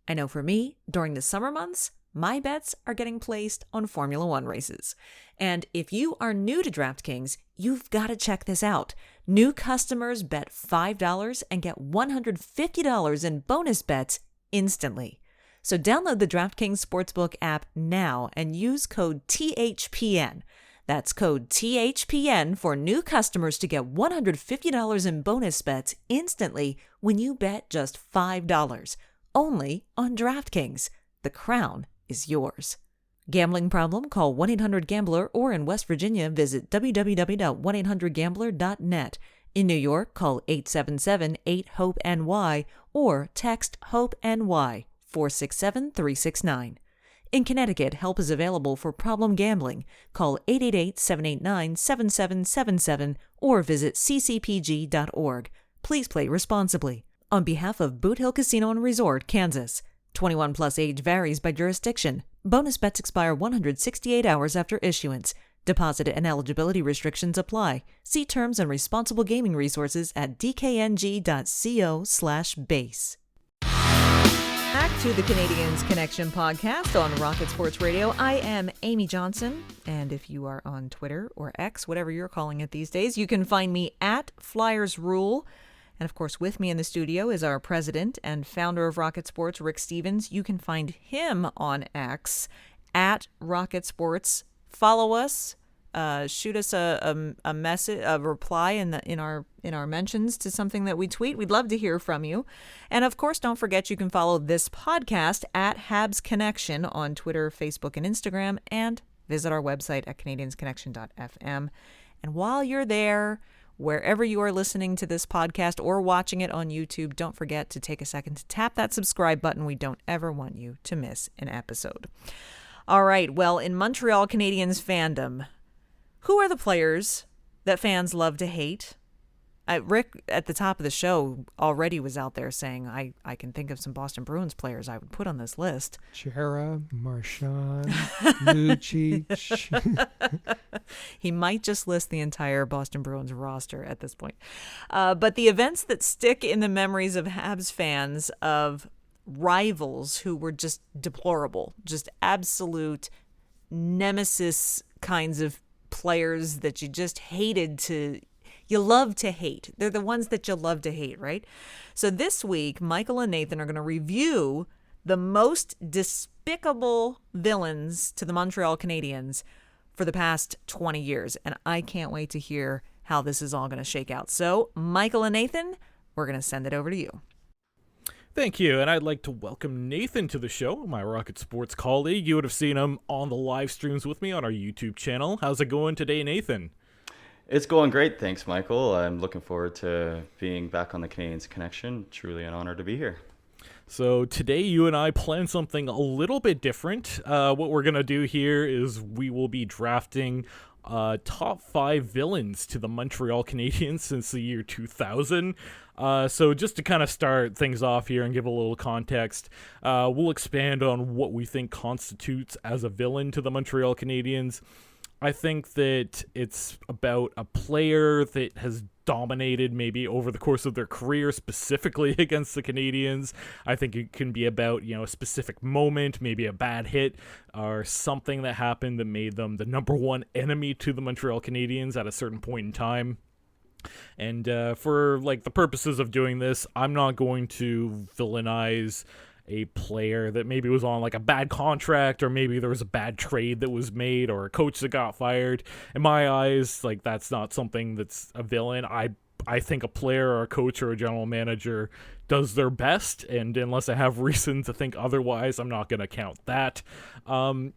I know for me, during the summer months, my bets are getting placed on Formula One races. And if you are new to DraftKings, you've got to check this out. New customers bet $5 and get $150 in bonus bets instantly. So download the DraftKings Sportsbook app now and use code THPN. That's code THPN for new customers to get $150 in bonus bets instantly when you bet just $5. Only on DraftKings. The crown is yours. Gambling problem? Call 1-800-GAMBLER or in West Virginia, visit www.1800gambler.net. In New York, call 877-8-HOPE-NY or text HOPE-NY 467-369. In Connecticut, help is available for problem gambling. Call 888-789-7777 or visit ccpg.org. Please play responsibly. On behalf of Boot Hill Casino and Resort, Kansas. 21 plus age varies by jurisdiction. Bonus bets expire 168 hours after issuance. Deposit and eligibility restrictions apply. See terms and responsible gaming resources at dkng.co/base. Back to the Canadiens Connection podcast on Rocket Sports Radio. I am Amy Johnson, and if you are on Twitter or X, whatever you're calling it these days, you can find me at Flyers Rule. And of course, with me in the studio is our president and founder of Rocket Sports, Rick Stevens. You can find him on X at Rocket Sports. Follow us. Shoot us a message, a reply in our mentions to something that we tweet. We'd love to hear from you. And of course, don't forget you can follow this podcast at Habs Connection on Twitter, Facebook, and Instagram, and visit our website at canadiensconnection.fm. And while you're there, wherever you are listening to this podcast or watching it on YouTube, don't forget to take a second to tap that subscribe button. We don't ever want you to miss an episode. All right. Well, in Montreal Canadiens fandom, who are the players that fans love to hate? Rick, at the top of the show, already was out there saying, I can think of some Boston Bruins players I would put on this list. Chara, Marchand, Lucic. He might just list the entire Boston Bruins roster at this point. But the events that stick in the memories of Habs fans of rivals who were just deplorable, just absolute nemesis kinds of players that you just you love to hate. They're the ones that you love to hate, right? So this week, Michael and Nathan are going to review the most despicable villains to the Montreal Canadiens for the past 20 years. And I can't wait to hear how this is all going to shake out. So, Michael and Nathan, we're going to send it over to you. Thank you, and I'd like to welcome Nathan to the show, my Rocket Sports colleague. You would have seen him on the live streams with me on our YouTube channel. How's it going today, Nathan? It's going great, thanks, Michael. I'm looking forward to being back on the Canadiens Connection. Truly an honor to be here. So today you and I plan something a little bit different. What we're going to do here is we will be drafting top 5 villains to the Montreal Canadiens since the year 2000. So just to kind of start things off here and give a little context, we'll expand on what we think constitutes as a villain to the Montreal Canadiens. I think that it's about a player that has dominated maybe over the course of their career, specifically against the Canadiens. I think it can be about, a specific moment, maybe a bad hit or something that happened that made them the number one enemy to the Montreal Canadiens at a certain point in time. And for the purposes of doing this, I'm not going to villainize a player that maybe was on a bad contract, or maybe there was a bad trade that was made, or a coach that got fired. In my eyes, that's not something that's a villain. I think a player or a coach or a general manager does their best, and unless I have reason to think otherwise, I'm not going to count that. And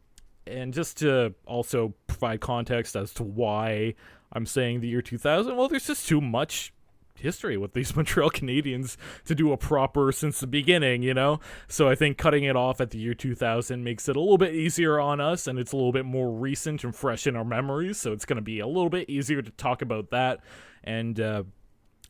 just to also provide context as to why I'm saying the year 2000, well, there's just too much history with these Montreal Canadiens to do a proper since the beginning, So I think cutting it off at the year 2000 makes it a little bit easier on us, and it's a little bit more recent and fresh in our memories, so it's going to be a little bit easier to talk about that. And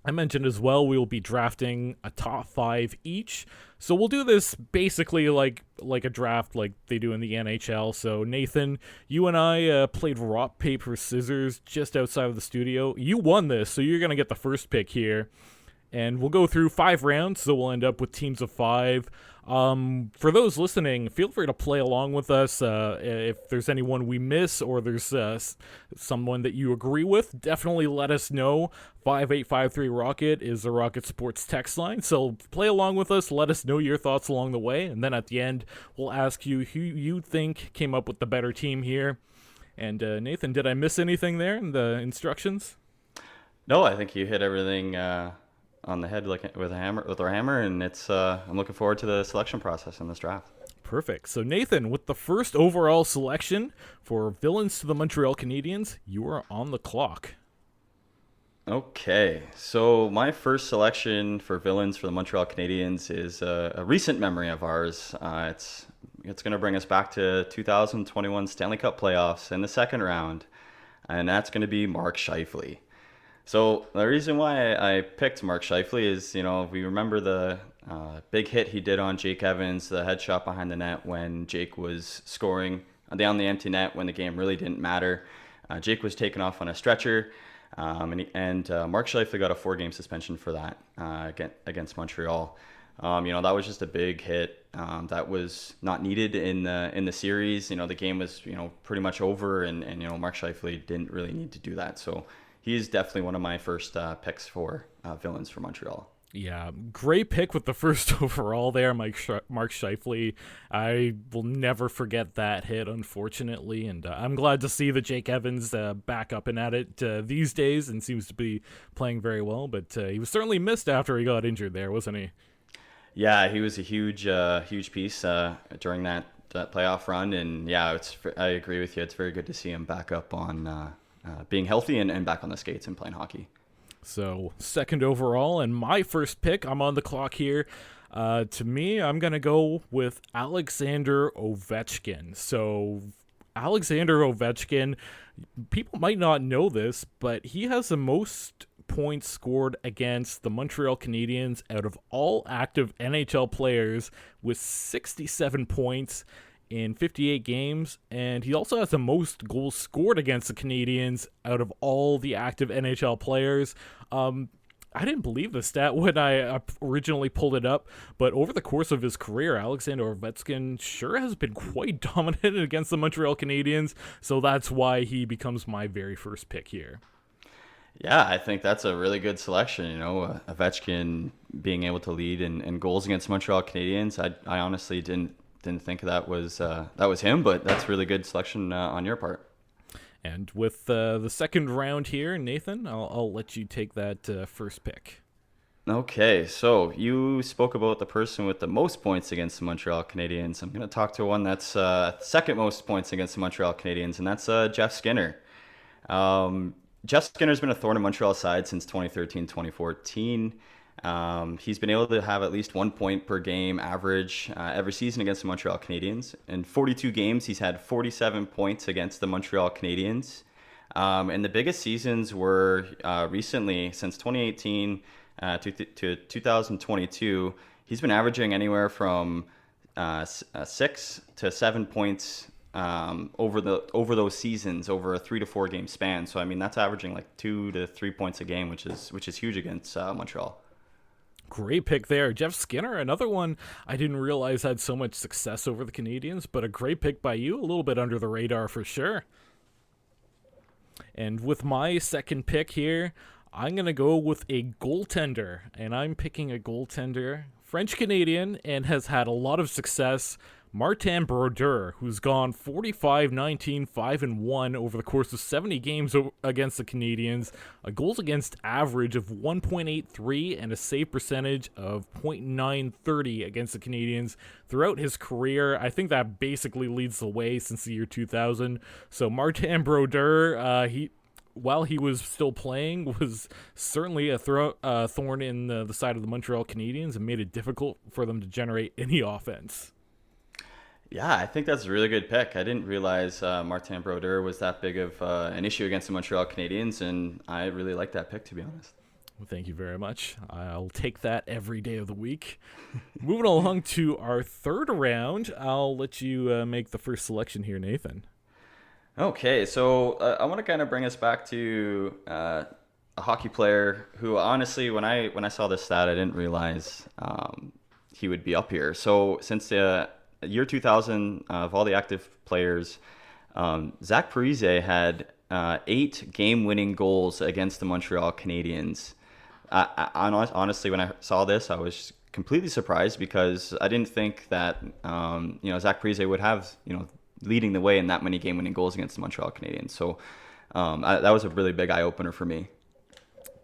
I mentioned as well, we will be drafting a top 5 each. So we'll do this basically like a draft like they do in the NHL. So Nathan, you and I played rock, paper, scissors just outside of the studio. You won this, so you're going to get the first pick here. And we'll go through 5 rounds, so we'll end up with teams of 5. For those listening, feel free to play along with us. If there's anyone we miss or there's someone that you agree with, definitely let us know. 5853-ROCKET is the Rocket Sports text line. So play along with us. Let us know your thoughts along the way. And then at the end, we'll ask you who you think came up with the better team here. And Nathan, did I miss anything there in the instructions? No, I think you hit everything on the head like with our hammer, and it's I'm looking forward to the selection process in this draft. Perfect. So Nathan, with the first overall selection for villains to the Montreal Canadiens, you are on the clock. Okay, so my first selection for villains for the Montreal Canadiens is a recent memory of ours. It's going to bring us back to 2021 Stanley Cup playoffs in the second round, and that's going to be Mark Scheifele. So the reason why I picked Mark Scheifele is, we remember the big hit he did on Jake Evans, the headshot behind the net when Jake was scoring down the empty net when the game really didn't matter. Jake was taken off on a stretcher, and Mark Scheifele got a 4-game suspension for that against Montreal. That was just a big hit that was not needed in the series. The game was pretty much over, and Mark Scheifele didn't really need to do that. So he's definitely one of my first picks for villains for Montreal. Yeah, great pick with the first overall there, Mark Scheifele. I will never forget that hit, unfortunately, and I'm glad to see that Jake Evans back up and at it these days and seems to be playing very well, but he was certainly missed after he got injured there, wasn't he? Yeah, he was a huge piece during that playoff run, and yeah, I agree with you. It's very good to see him back up on being healthy and back on the skates and playing hockey. So second overall, and my first pick, I'm on the clock here. To me, I'm going to go with Alexander Ovechkin. So Alexander Ovechkin, people might not know this, but he has the most points scored against the Montreal Canadiens out of all active NHL players with 67 points in 58 games, and he also has the most goals scored against the Canadiens out of all the active NHL players. I didn't believe the stat when I originally pulled it up, but over the course of his career, Alexander Ovechkin sure has been quite dominant against the Montreal Canadiens, so that's why he becomes my very first pick here. Yeah, I think that's a really good selection. Ovechkin being able to lead in goals against Montreal Canadiens. I honestly didn't think that was him, but that's really good selection on your part. And with the second round here, Nathan, I'll let you take that first pick. Okay, so you spoke about the person with the most points against the Montreal Canadiens. I'm going to talk to one that's second most points against the Montreal Canadiens, and that's Jeff Skinner. Jeff Skinner's been a thorn in Montreal's side since 2013-2014. He's been able to have at least 1 point per game average every season against the Montreal Canadiens. In 42 games, he's had 47 points against the Montreal Canadiens. And the biggest seasons were recently, since 2018 to 2022. He's been averaging anywhere from 6 to 7 points over those seasons, over a 3 to 4 game span. So I mean, that's averaging like 2 to 3 points a game, which is huge against Montreal. Great pick there. Jeff Skinner, another one I didn't realize had so much success over the Canadiens, but a great pick by you, a little bit under the radar for sure. And with my second pick here, I'm going to go with a goaltender, and I'm picking a goaltender, French-Canadian, and has had a lot of success, Martin Brodeur, who's gone 45-19, 5-1 over the course of 70 games against the Canadiens, a goals against average of 1.83 and a save percentage of .930 against the Canadiens throughout his career. I think that basically leads the way since the year 2000. So Martin Brodeur, while he was still playing, was certainly a thorn in the side of the Montreal Canadiens and made it difficult for them to generate any offense. Yeah, I think that's a really good pick. I didn't realize Martin Brodeur was that big of an issue against the Montreal Canadiens, and I really like that pick, to be honest. Well, thank you very much. I'll take that every day of the week. Moving along to our third round, I'll let you make the first selection here, Nathan. Okay, so I want to kind of bring us back to a hockey player who, honestly, when I saw this stat, I didn't realize he would be up here. So since the year 2000, of all the active players, Zach Parise had 8 game-winning goals against the Montreal Canadiens. Honestly, when I saw this, I was completely surprised because I didn't think that Zach Parise would have leading the way in that many game-winning goals against the Montreal Canadiens. So that was a really big eye-opener for me.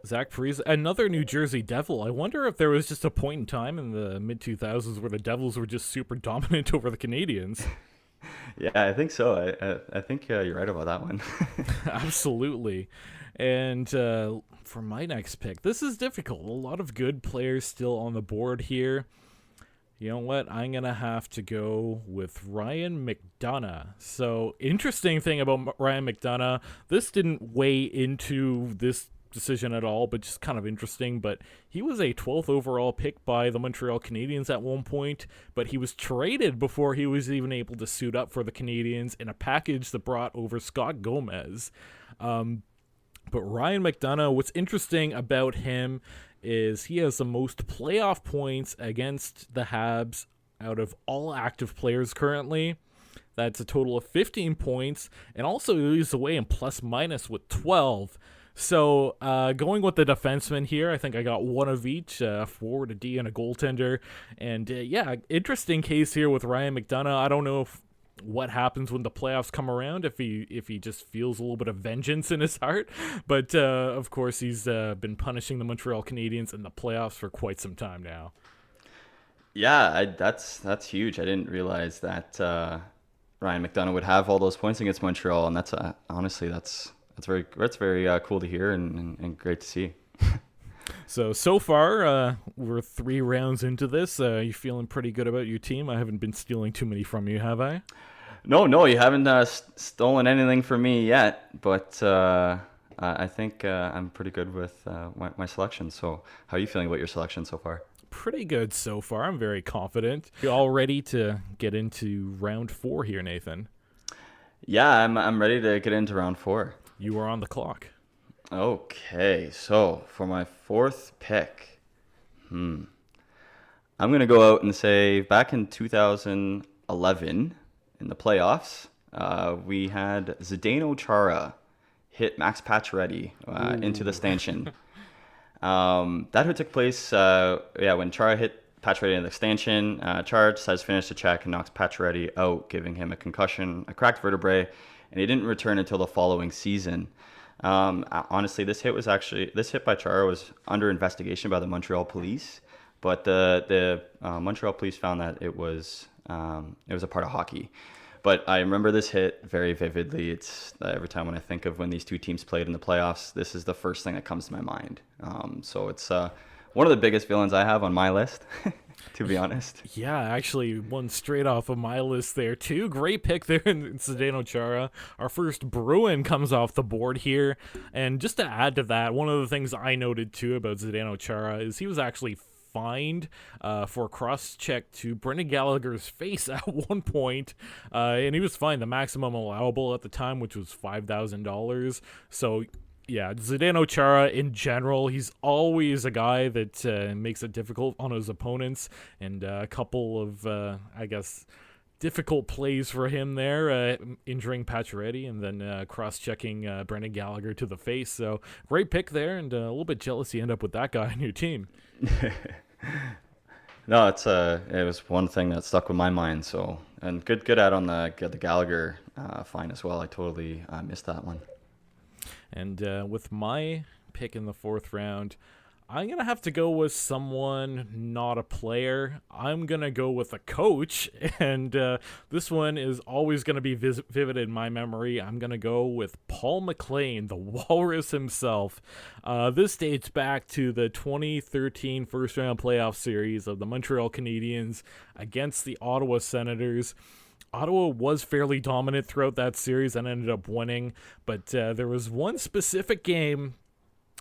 Zach Parise, another New Jersey Devil. I wonder if there was just a point in time in the mid-2000s where the Devils were just super dominant over the Canadiens. Yeah, I think so. I think you're right about that one. Absolutely. And for my next pick, this is difficult. A lot of good players still on the board here. You know what? I'm going to have to go with Ryan McDonagh. So, interesting thing about Ryan McDonagh, this didn't weigh into this decision at all, but just kind of interesting. But he was a 12th overall pick by the Montreal Canadiens at one point, but he was traded before he was even able to suit up for the Canadiens in a package that brought over Scott Gomez. But Ryan McDonagh, what's interesting about him is he has the most playoff points against the Habs out of all active players currently. That's a total of 15 points, and also he leads the way in plus-minus with 12. So going with the defensemen here, I think I got one of each, a forward, a D, and a goaltender. And interesting case here with Ryan McDonagh. I don't know what happens when the playoffs come around, if he just feels a little bit of vengeance in his heart. But of course, he's been punishing the Montreal Canadiens in the playoffs for quite some time now. Yeah, that's huge. I didn't realize that Ryan McDonagh would have all those points against Montreal, and that's honestly that's very cool to hear and great to see. So far, we're 3 rounds into this. You feeling pretty good about your team? I haven't been stealing too many from you, have I? No, you haven't stolen anything from me yet, but I think I'm pretty good with my selection. So how are you feeling about your selection so far? Pretty good so far. I'm very confident. You all ready to get into round 4 here, Nathan? Yeah, I'm ready to get into round 4. You are on the clock. Okay, so for my 4th pick, I'm going to go out and say back in 2011 in the playoffs, we had Zdeno Chara hit Max Pacioretty into the stanchion. That took place when Chara hit Pacioretty in the stanchion. Chara decides to finish the check and knocks Pacioretty out, giving him a concussion, a cracked vertebrae, and he didn't return until the following season. Honestly, this hit by Chara was under investigation by the Montreal police, but the Montreal police found that it was a part of hockey. But I remember this hit very vividly. It's every time when I think of when these two teams played in the playoffs, this is the first thing that comes to my mind. So it's one of the biggest villains I have on my list, to be honest. Yeah, actually one straight off of my list there too. Great pick there in Zdeno Chara. Our first Bruin comes off the board here. And just to add to that, one of the things I noted too about Zdeno Chara is he was actually fined for a cross-check to Brendan Gallagher's face at one point. And he was fined the maximum allowable at the time, which was $5,000. So yeah, Zdeno Chara in general, he's always a guy that makes it difficult on his opponents, and a couple of, difficult plays for him there, injuring Pacioretty and then cross-checking Brendan Gallagher to the face. So great pick there, and a little bit jealous you end up with that guy on your team. No, it was one thing that stuck with my mind. So, and good add on the Gallagher fine as well. I totally missed that one. And with my pick in the 4th round, I'm going to have to go with someone not a player. I'm going to go with a coach, and this one is always going to be vivid in my memory. I'm going to go with Paul McLean, the Walrus himself. This dates back to the 2013 first-round playoff series of the Montreal Canadiens against the Ottawa Senators. Ottawa was fairly dominant throughout that series and ended up winning, but there was one specific game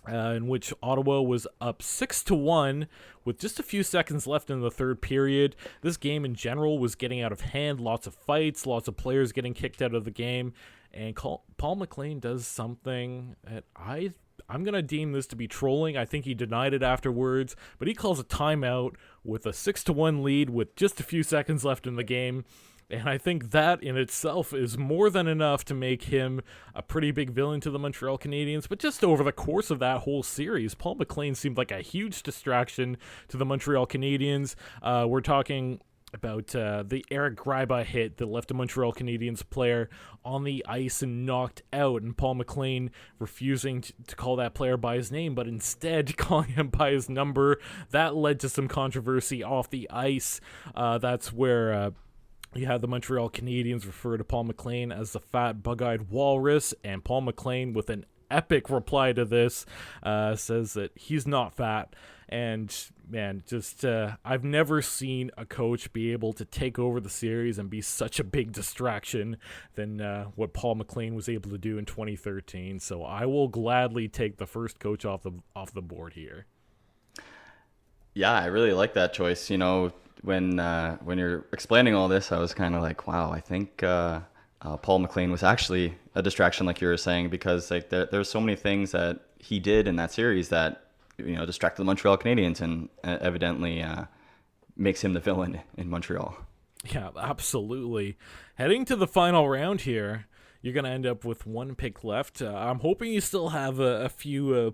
in which Ottawa was up 6-1 with just a few seconds left in the 3rd period. This game in general was getting out of hand, lots of fights, lots of players getting kicked out of the game, and Paul McLean does something that I'm going to deem this to be trolling. I think he denied it afterwards, but he calls a timeout with a 6-1 lead with just a few seconds left in the game. And I think that in itself is more than enough to make him a pretty big villain to the Montreal Canadiens. But just over the course of that whole series, Paul McLean seemed like a huge distraction to the Montreal Canadiens. We're talking about the Eric Gryba hit that left a Montreal Canadiens player on the ice and knocked out, and Paul McLean refusing to call that player by his name, but instead calling him by his number. That led to some controversy off the ice. That's where you had the Montreal Canadiens refer to Paul McLean as the fat, bug-eyed walrus, and Paul McLean, with an epic reply to this, says that he's not fat. And man, just I've never seen a coach be able to take over the series and be such a big distraction than what Paul McLean was able to do in 2013. So I will gladly take the first coach off the board here. Yeah, I really like that choice. You know, when you're explaining all this, I was kind of like, wow, I think Paul McLean was actually a distraction, like you were saying, because like there's so many things that he did in that series that, you know, distracted the Montreal Canadiens and evidently makes him the villain in Montreal. Yeah, absolutely. Heading to the final round here, you're going to end up with one pick left. I'm hoping you still have a few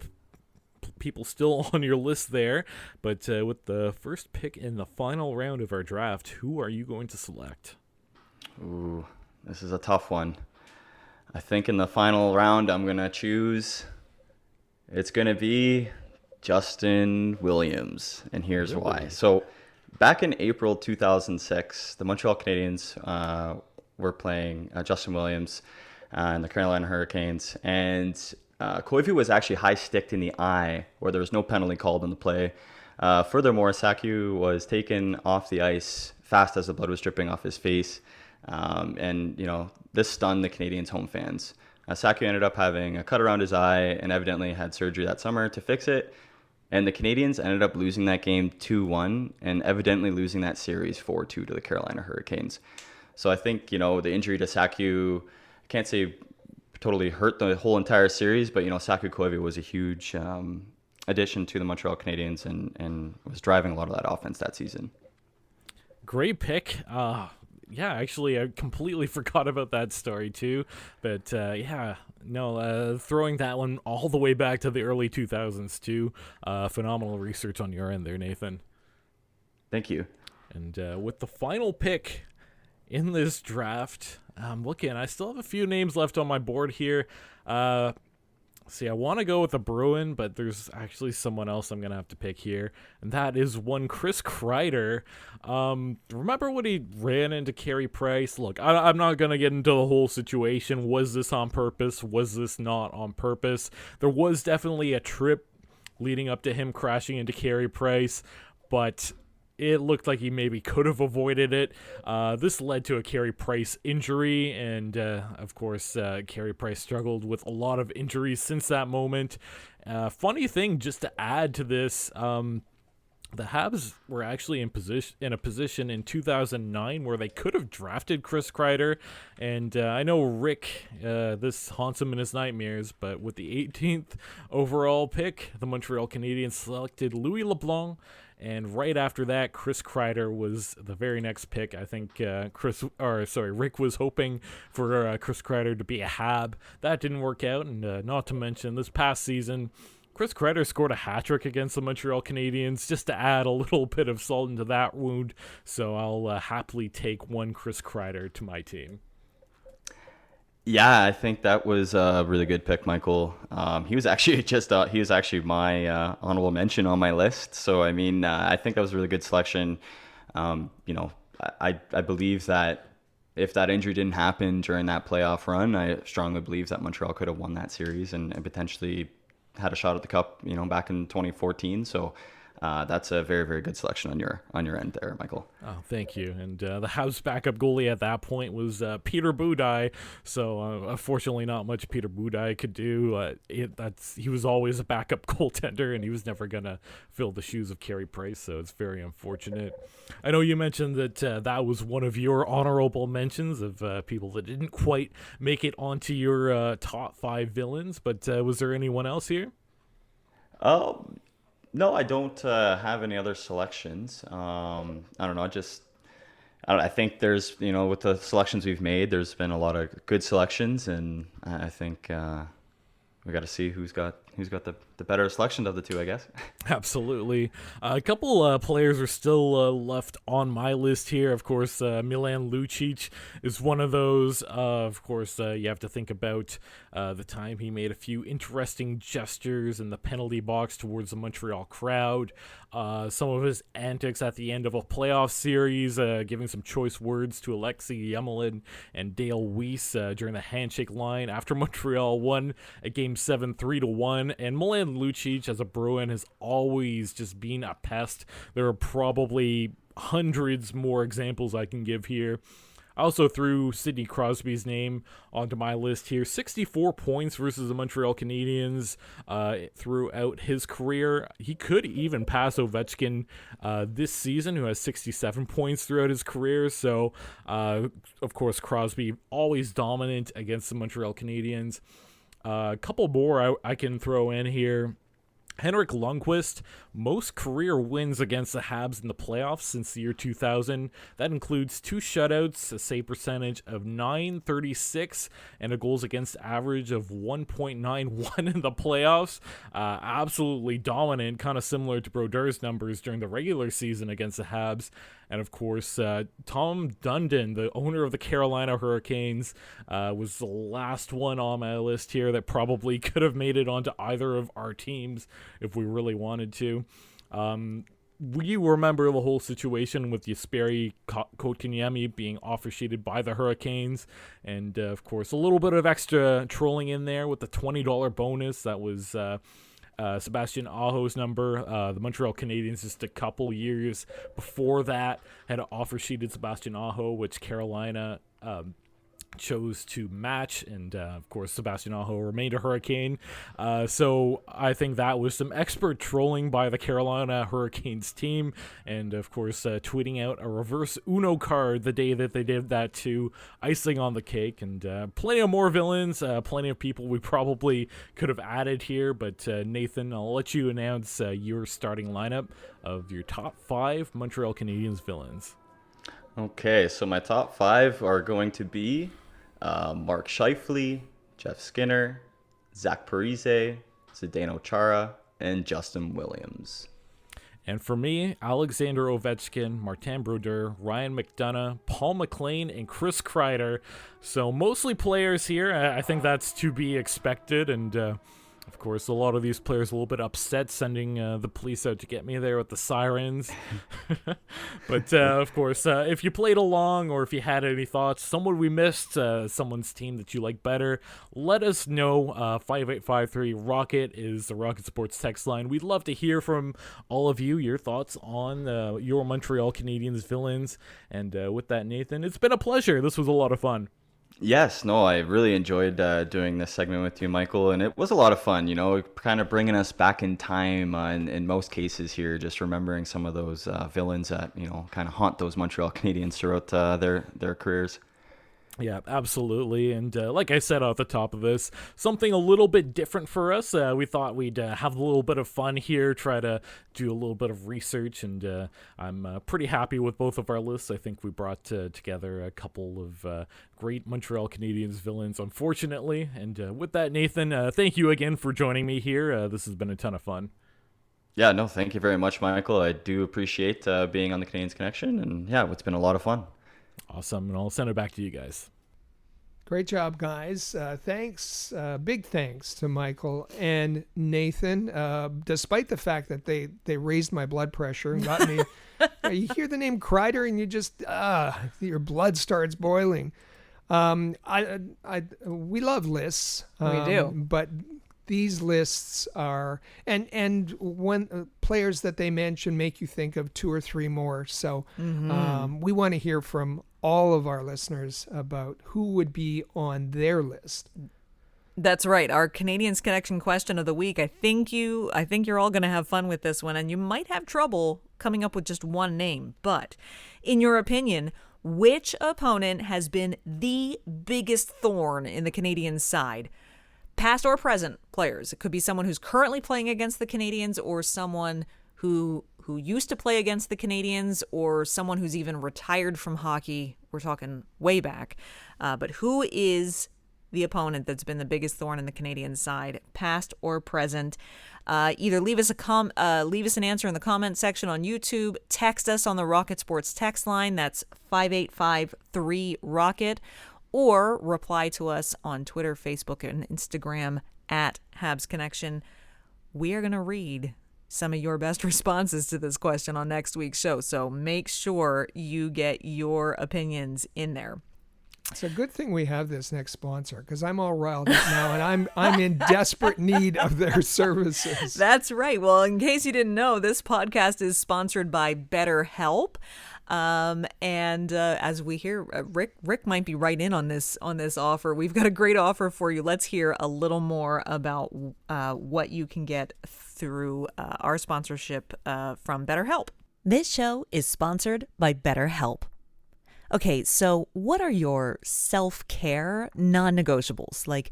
people still on your list there, but with the first pick in the final round of our draft, who are you going to select? Ooh, this is a tough one. I think in the final round, I'm going to choose, it's going to be Justin Williams, and here's why. So back in April 2006, the Montreal Canadiens were playing Justin Williams and the Carolina Hurricanes, and Koivu was actually high-sticked in the eye where there was no penalty called in the play. Furthermore, Saku was taken off the ice fast as the blood was dripping off his face, and you know, this stunned the Canadiens' home fans. Saku ended up having a cut around his eye and evidently had surgery that summer to fix it. And the Canadiens ended up losing that game 2-1 and evidently losing that series 4-2 to the Carolina Hurricanes. So I think, you know, the injury to Saku, I can't say totally hurt the whole entire series, but, you know, Saku Koivu was a huge addition to the Montreal Canadiens and was driving a lot of that offense that season. Great pick. Yeah, actually, I completely forgot about that story too. But throwing that one all the way back to the early 2000s too. Phenomenal research on your end there, Nathan. Thank you. And with the final pick in this draft, I'm looking. I still have a few names left on my board here. See, I want to go with a Bruin, but there's actually someone else I'm going to have to pick here, and that is one Chris Kreider. Remember when he ran into Carey Price? Look, I'm not going to get into the whole situation. Was this on purpose? Was this not on purpose? There was definitely a trip leading up to him crashing into Carey Price, but it looked like he maybe could have avoided it. This led to a Carey Price injury, and of course, Carey Price struggled with a lot of injuries since that moment. Funny thing, just to add to this, the Habs were actually in a position in 2009 where they could have drafted Chris Kreider, and I know Rick, this haunts him in his nightmares, but with the 18th overall pick, the Montreal Canadiens selected Louis LeBlanc. And right after that, Chris Kreider was the very next pick. I think Rick was hoping for Chris Kreider to be a Hab. That didn't work out, and not to mention this past season, Chris Kreider scored a hat-trick against the Montreal Canadiens, just to add a little bit of salt into that wound. So I'll happily take one Chris Kreider to my team. Yeah, I think that was a really good pick, Michael. He was actually my honorable mention on my list. So, I mean, I think that was a really good selection. You know, I believe that if that injury didn't happen during that playoff run, I strongly believe that Montreal could have won that series and potentially had a shot at the cup, you know, back in 2014. So, that's a very, very good selection on your end there, Michael. Oh, thank you. And the Habs backup goalie at that point was Peter Budaj. So unfortunately, not much Peter Budaj could do. He was always a backup goaltender, and he was never gonna fill the shoes of Carey Price. So it's very unfortunate. I know you mentioned that that was one of your honorable mentions of people that didn't quite make it onto your top 5 villains. But was there anyone else here? No, I don't have any other selections. I don't know. I think there's, with the selections we've made, there's been a lot of good selections, and I think we got to see who's got the better selection of the two, I guess. Absolutely. A couple players are still left on my list here. Of course, Milan Lucic is one of those. Of course, you have to think about the time he made a few interesting gestures in the penalty box towards the Montreal crowd. Some of his antics at the end of a playoff series, giving some choice words to Alexei Yemelin and Dale Weiss during the handshake line after Montreal won a Game 7 3-1. And Milan Lucic, as a Bruin, has always just been a pest. There are probably hundreds more examples I can give here. I also threw Sidney Crosby's name onto my list here. 64 points versus the Montreal Canadiens throughout his career. He could even pass Ovechkin this season, who has 67 points throughout his career. So, of course, Crosby always dominant against the Montreal Canadiens. A couple more I can throw in here. Henrik Lundqvist, most career wins against the Habs in the playoffs since the year 2000. That includes 2 shutouts, a save percentage of .936, and a goals against average of 1.91 in the playoffs. Absolutely dominant, kind of similar to Brodeur's numbers during the regular season against the Habs. And of course, Tom Dundon, the owner of the Carolina Hurricanes, was the last one on my list here that probably could have made it onto either of our teams if we really wanted to. You remember the whole situation with Jesperi Kotkaniemi being offer-sheeted by the Hurricanes, and of course, a little bit of extra trolling in there with the $20 bonus that was Sebastian Aho's number. The Montreal Canadiens just a couple years before that had offer-sheeted Sebastian Aho, which Carolina chose to match, and of course Sebastian Aho remained a Hurricane. So I think that was some expert trolling by the Carolina Hurricanes team, and of course tweeting out a reverse Uno card the day that they did that too, icing on the cake. And plenty of more villains, plenty of people we probably could have added here, but Nathan, I'll let you announce your starting lineup of your top 5 Montreal Canadiens villains. Okay, so my top 5 are going to be Mark Scheifele, Jeff Skinner, Zach Parise, Zdeno Chara, and Justin Williams. And for me, Alexander Ovechkin, Martin Brodeur, Ryan McDonough, Paul McLean, and Chris Kreider. So mostly players here. I think that's to be expected, and of course, a lot of these players are a little bit upset sending the police out to get me there with the sirens. But, of course, if you played along or if you had any thoughts, someone we missed, someone's team that you like better, let us know. 5853 Rocket is the Rocket Sports text line. We'd love to hear from all of you, your thoughts on your Montreal Canadiens villains. And with that, Nathan, it's been a pleasure. This was a lot of fun. Yes, no, I really enjoyed doing this segment with you, Michael, and it was a lot of fun, kind of bringing us back in time in most cases here, just remembering some of those villains that, kind of haunt those Montreal Canadiens throughout their careers. Yeah, absolutely. And like I said at the top of this, something a little bit different for us. We thought we'd have a little bit of fun here, try to do a little bit of research, and I'm pretty happy with both of our lists. I think we brought together a couple of great Montreal Canadiens villains, unfortunately. And with that, Nathan, thank you again for joining me here. This has been a ton of fun. Yeah, no, thank you very much, Michael. I do appreciate being on the Canadiens Connection, and yeah, it's been a lot of fun. Awesome, and I'll send it back to you guys. Great job, guys. Thanks. Big thanks to Michael and Nathan. Despite the fact that they raised my blood pressure and got me, you hear the name Kreider and you just, your blood starts boiling. We love lists. We do. But these lists are, and when players that they mention make you think of 2 or 3 more. So we want to hear from all of our listeners about who would be on their list. That's right. Our Canadiens Connection question of the week. I think you're all going to have fun with this one, and you might have trouble coming up with just one name. But in your opinion, which opponent has been the biggest thorn in the Canadiens' side? past or present players. It could be someone who's currently playing against the Canadiens, or someone who used to play against the Canadiens, or someone who's even retired from hockey. We're talking way back. But who is the opponent that's been the biggest thorn in the Canadian side, past or present? Either leave us an answer in the comment section on YouTube, text us on the Rocket Sports text line, that's 585-3-ROCKET, or reply to us on Twitter, Facebook, and Instagram at Habs Connection. We are going to read some of your best responses to this question on next week's show, so make sure you get your opinions in there. It's a good thing we have this next sponsor, because I'm all riled up now, and I'm in desperate need of their services. That's right. Well, in case you didn't know, this podcast is sponsored by BetterHelp. And as we hear, Rick might be right in on this offer. We've got a great offer for you. Let's hear a little more about what you can get through our sponsorship from BetterHelp. This show is sponsored by BetterHelp. Okay, so what are your self-care non-negotiables? Like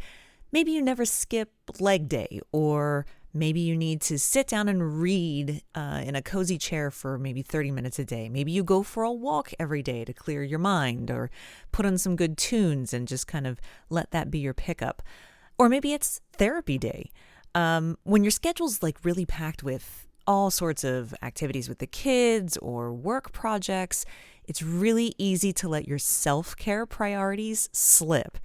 maybe you never skip leg day, or maybe you need to sit down and read in a cozy chair for maybe 30 minutes a day. Maybe you go for a walk every day to clear your mind, or put on some good tunes and just kind of let that be your pickup. Or maybe it's therapy day. When your schedule's like really packed with all sorts of activities with the kids or work projects, it's really easy to let your self-care priorities slip.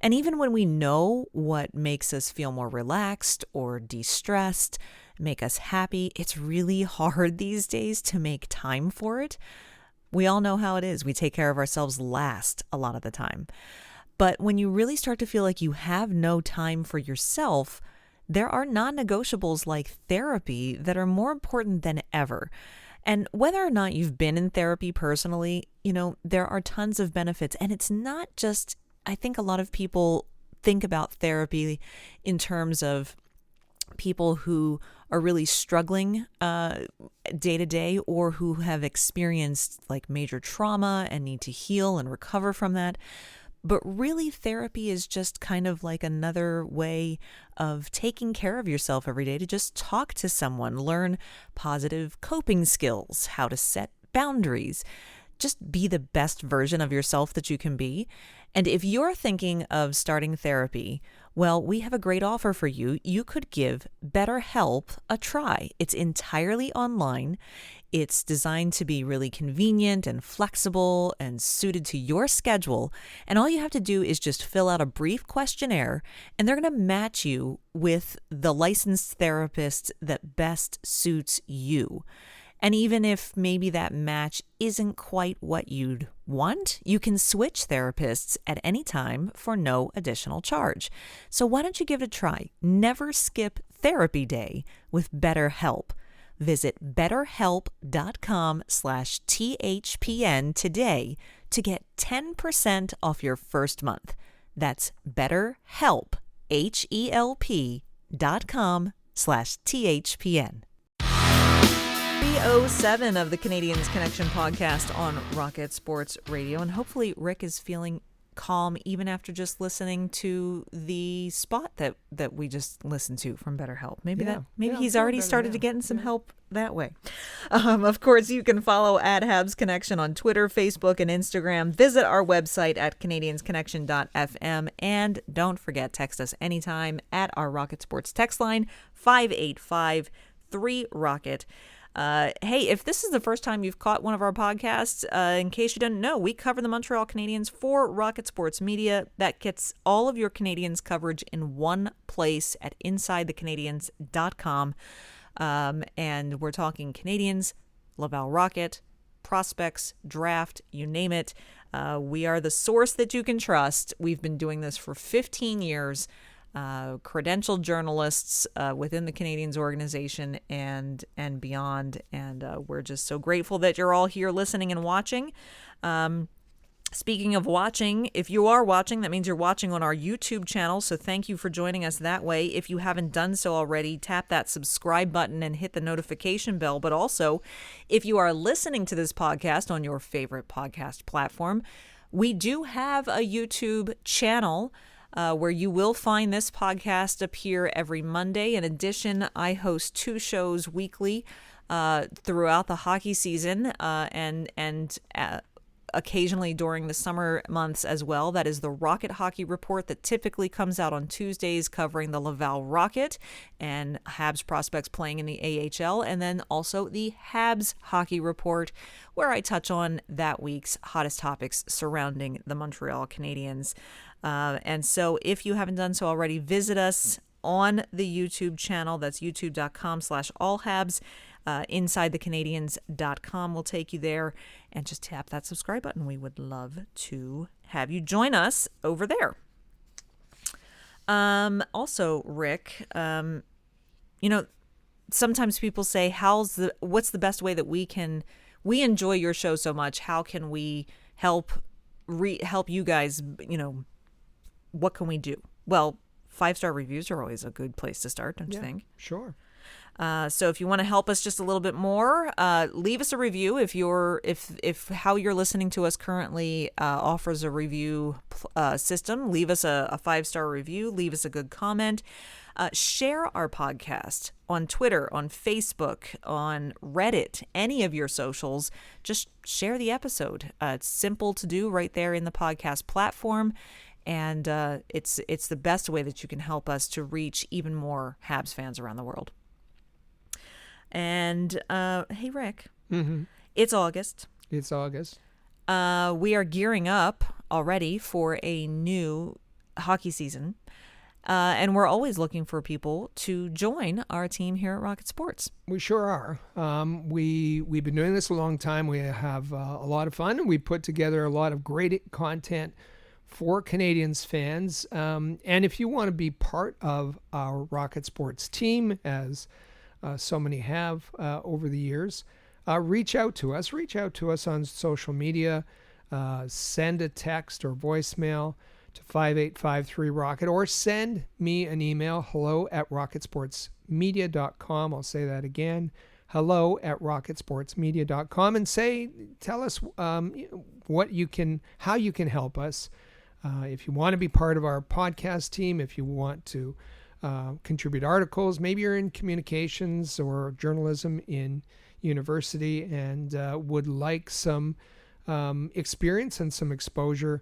And even when we know what makes us feel more relaxed or de-stressed, make us happy, it's really hard these days to make time for it. We all know how it is. We take care of ourselves last a lot of the time. But when you really start to feel like you have no time for yourself, there are non-negotiables like therapy that are more important than ever. And whether or not you've been in therapy personally, there are tons of benefits. And it's not just, I think a lot of people think about therapy in terms of people who are really struggling day to day, or who have experienced like major trauma and need to heal and recover from that. But really, therapy is just kind of like another way of taking care of yourself every day, to just talk to someone, learn positive coping skills, how to set boundaries, just be the best version of yourself that you can be. And if you're thinking of starting therapy, well, we have a great offer for you. You could give BetterHelp a try. It's entirely online. It's designed to be really convenient and flexible and suited to your schedule. And all you have to do is just fill out a brief questionnaire, and they're going to match you with the licensed therapist that best suits you. And even if maybe that match isn't quite what you'd want, you can switch therapists at any time for no additional charge. So why don't you give it a try? Never skip therapy day with BetterHelp. Visit betterhelp.com/THPN today to get 10% off your first month. That's BetterHelp, HELP.com/THPN. 307 of the Canadiens Connection podcast on Rocket Sports Radio. And hopefully Rick is feeling calm even after just listening to the spot that we just listened to from BetterHelp. Maybe he's already started to get some help that way. Of course, you can follow at Habs Connection on Twitter, Facebook, and Instagram. Visit our website at canadiensconnection.fm. And don't forget, text us anytime at our Rocket Sports text line, 585-3-ROCKET. Hey, if this is the first time you've caught one of our podcasts, in case you didn't know, we cover the Montreal Canadiens for Rocket Sports Media. That gets all of your Canadiens coverage in one place at InsideTheCanadiens.com. And we're talking Canadiens, Laval Rocket, prospects, draft, you name it. We are the source that you can trust. We've been doing this for 15 years. Credentialed journalists within the Canadiens organization and beyond. And we're just so grateful that you're all here listening and watching. Speaking of watching, if you are watching, that means you're watching on our YouTube channel. So thank you for joining us that way. If you haven't done so already, tap that subscribe button and hit the notification bell. But also, if you are listening to this podcast on your favorite podcast platform, we do have a YouTube channel. where you will find this podcast appear every Monday. In addition, I host 2 shows weekly throughout the hockey season and occasionally during the summer months as well. That is the Rocket Hockey Report that typically comes out on Tuesdays, covering the Laval Rocket and Habs prospects playing in the AHL, and then also the Habs Hockey Report, where I touch on that week's hottest topics surrounding the Montreal Canadiens. And so if you haven't done so already, visit us on the YouTube channel. That's youtube.com/allhabs. InsideTheCanadiens.com will take you there, and just tap that subscribe button. We would love to have you join us over there. Also, Rick, sometimes people say, what's the best way that we enjoy your show so much? How can we help you guys? What can we do? Well, 5-star reviews are always a good place to start, don't you think? Sure. So if you want to help us just a little bit more, leave us a review. If how you're listening to us currently offers a review system, leave us a 5-star review. Leave us a good comment. Share our podcast on Twitter, on Facebook, on Reddit, any of your socials. Just share the episode. It's simple to do right there in the podcast platform. And it's the best way that you can help us to reach even more Habs fans around the world. And hey, Rick, It's August. It's August. We are gearing up already for a new hockey season. And we're always looking for people to join our team here at Rocket Sports. We sure are. We've been doing this a long time. We have a lot of fun, and we put together a lot of great content for Canadiens fans. And if you want to be part of our Rocket Sports team, as so many have over the years, reach out to us. Reach out to us on social media. Send a text or voicemail to 5853-ROCKET, or send me an email, hello@rocketsportsmedia.com. I'll say that again, hello@rocketsportsmedia.com, and tell us how you can help us. If you want to be part of our podcast team, if you want to contribute articles, maybe you're in communications or journalism in university and would like some experience and some exposure,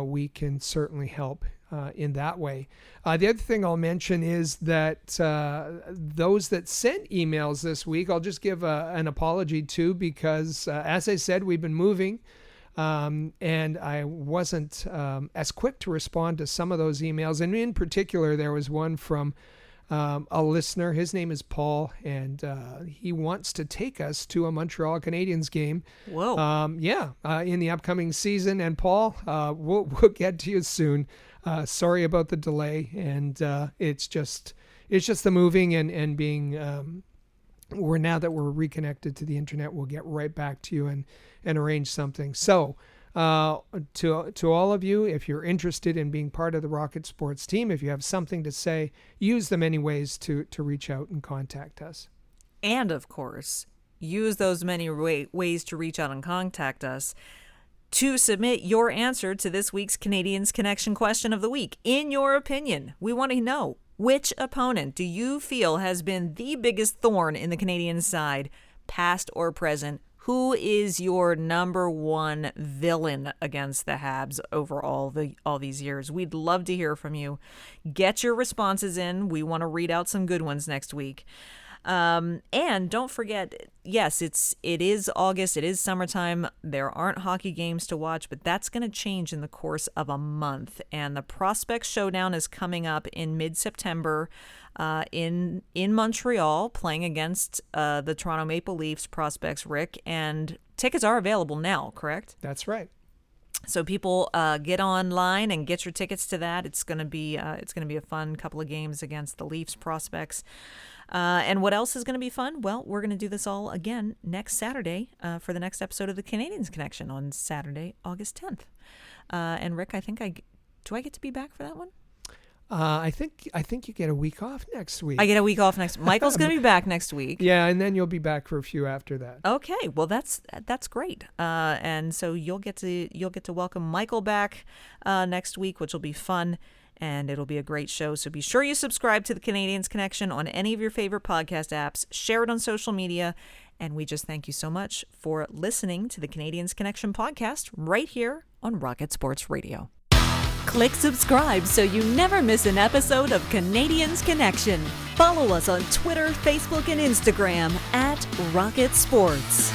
we can certainly help in that way. The other thing I'll mention is that those that sent emails this week, I'll just give an apology to, because as I said, we've been moving. And I wasn't as quick to respond to some of those emails. And in particular, there was one from a listener. His name is Paul, and he wants to take us to a Montreal Canadiens game. Whoa. In the upcoming season. And Paul, we'll get to you soon. Sorry about the delay. And it's just the moving and being... now that we're reconnected to the internet, we'll get right back to you and arrange something. So to all of you, if you're interested in being part of the Rocket Sports team, if you have something to say, use the many ways to reach out and contact us. And of course, use those many ways to reach out and contact us to submit your answer to this week's Canadiens Connection question of the week. In your opinion, we want to know, which opponent do you feel has been the biggest thorn in the Canadiens side, past or present? Who is your number one villain against the Habs over all these years? We'd love to hear from you. Get your responses in. We want to read out some good ones next week. And don't forget, yes, it is August. It is summertime. There aren't hockey games to watch, but that's going to change in the course of a month. And the Prospects Showdown is coming up in mid-September in Montreal, playing against the Toronto Maple Leafs prospects, Rick. And tickets are available now, correct? That's right. So people get online and get your tickets to that. It's going to be a fun couple of games against the Leafs prospects. And what else is going to be fun? Well, we're going to do this all again next Saturday for the next episode of the Canadiens Connection on Saturday, August 10th. And Rick, do I get to be back for that one? I think you get a week off next week. I get a week off next. Michael's going to be back next week. Yeah, and then you'll be back for a few after that. Okay, well that's great. And so you'll get to welcome Michael back next week, which will be fun. and it'll be a great show. So be sure you subscribe to the Canadiens Connection on any of your favorite podcast apps, share it on social media, and we just thank you so much for listening to the Canadiens Connection podcast right here on Rocket Sports Radio. Click subscribe so you never miss an episode of Canadiens Connection. Follow us on Twitter, Facebook, and Instagram at Rocket Sports.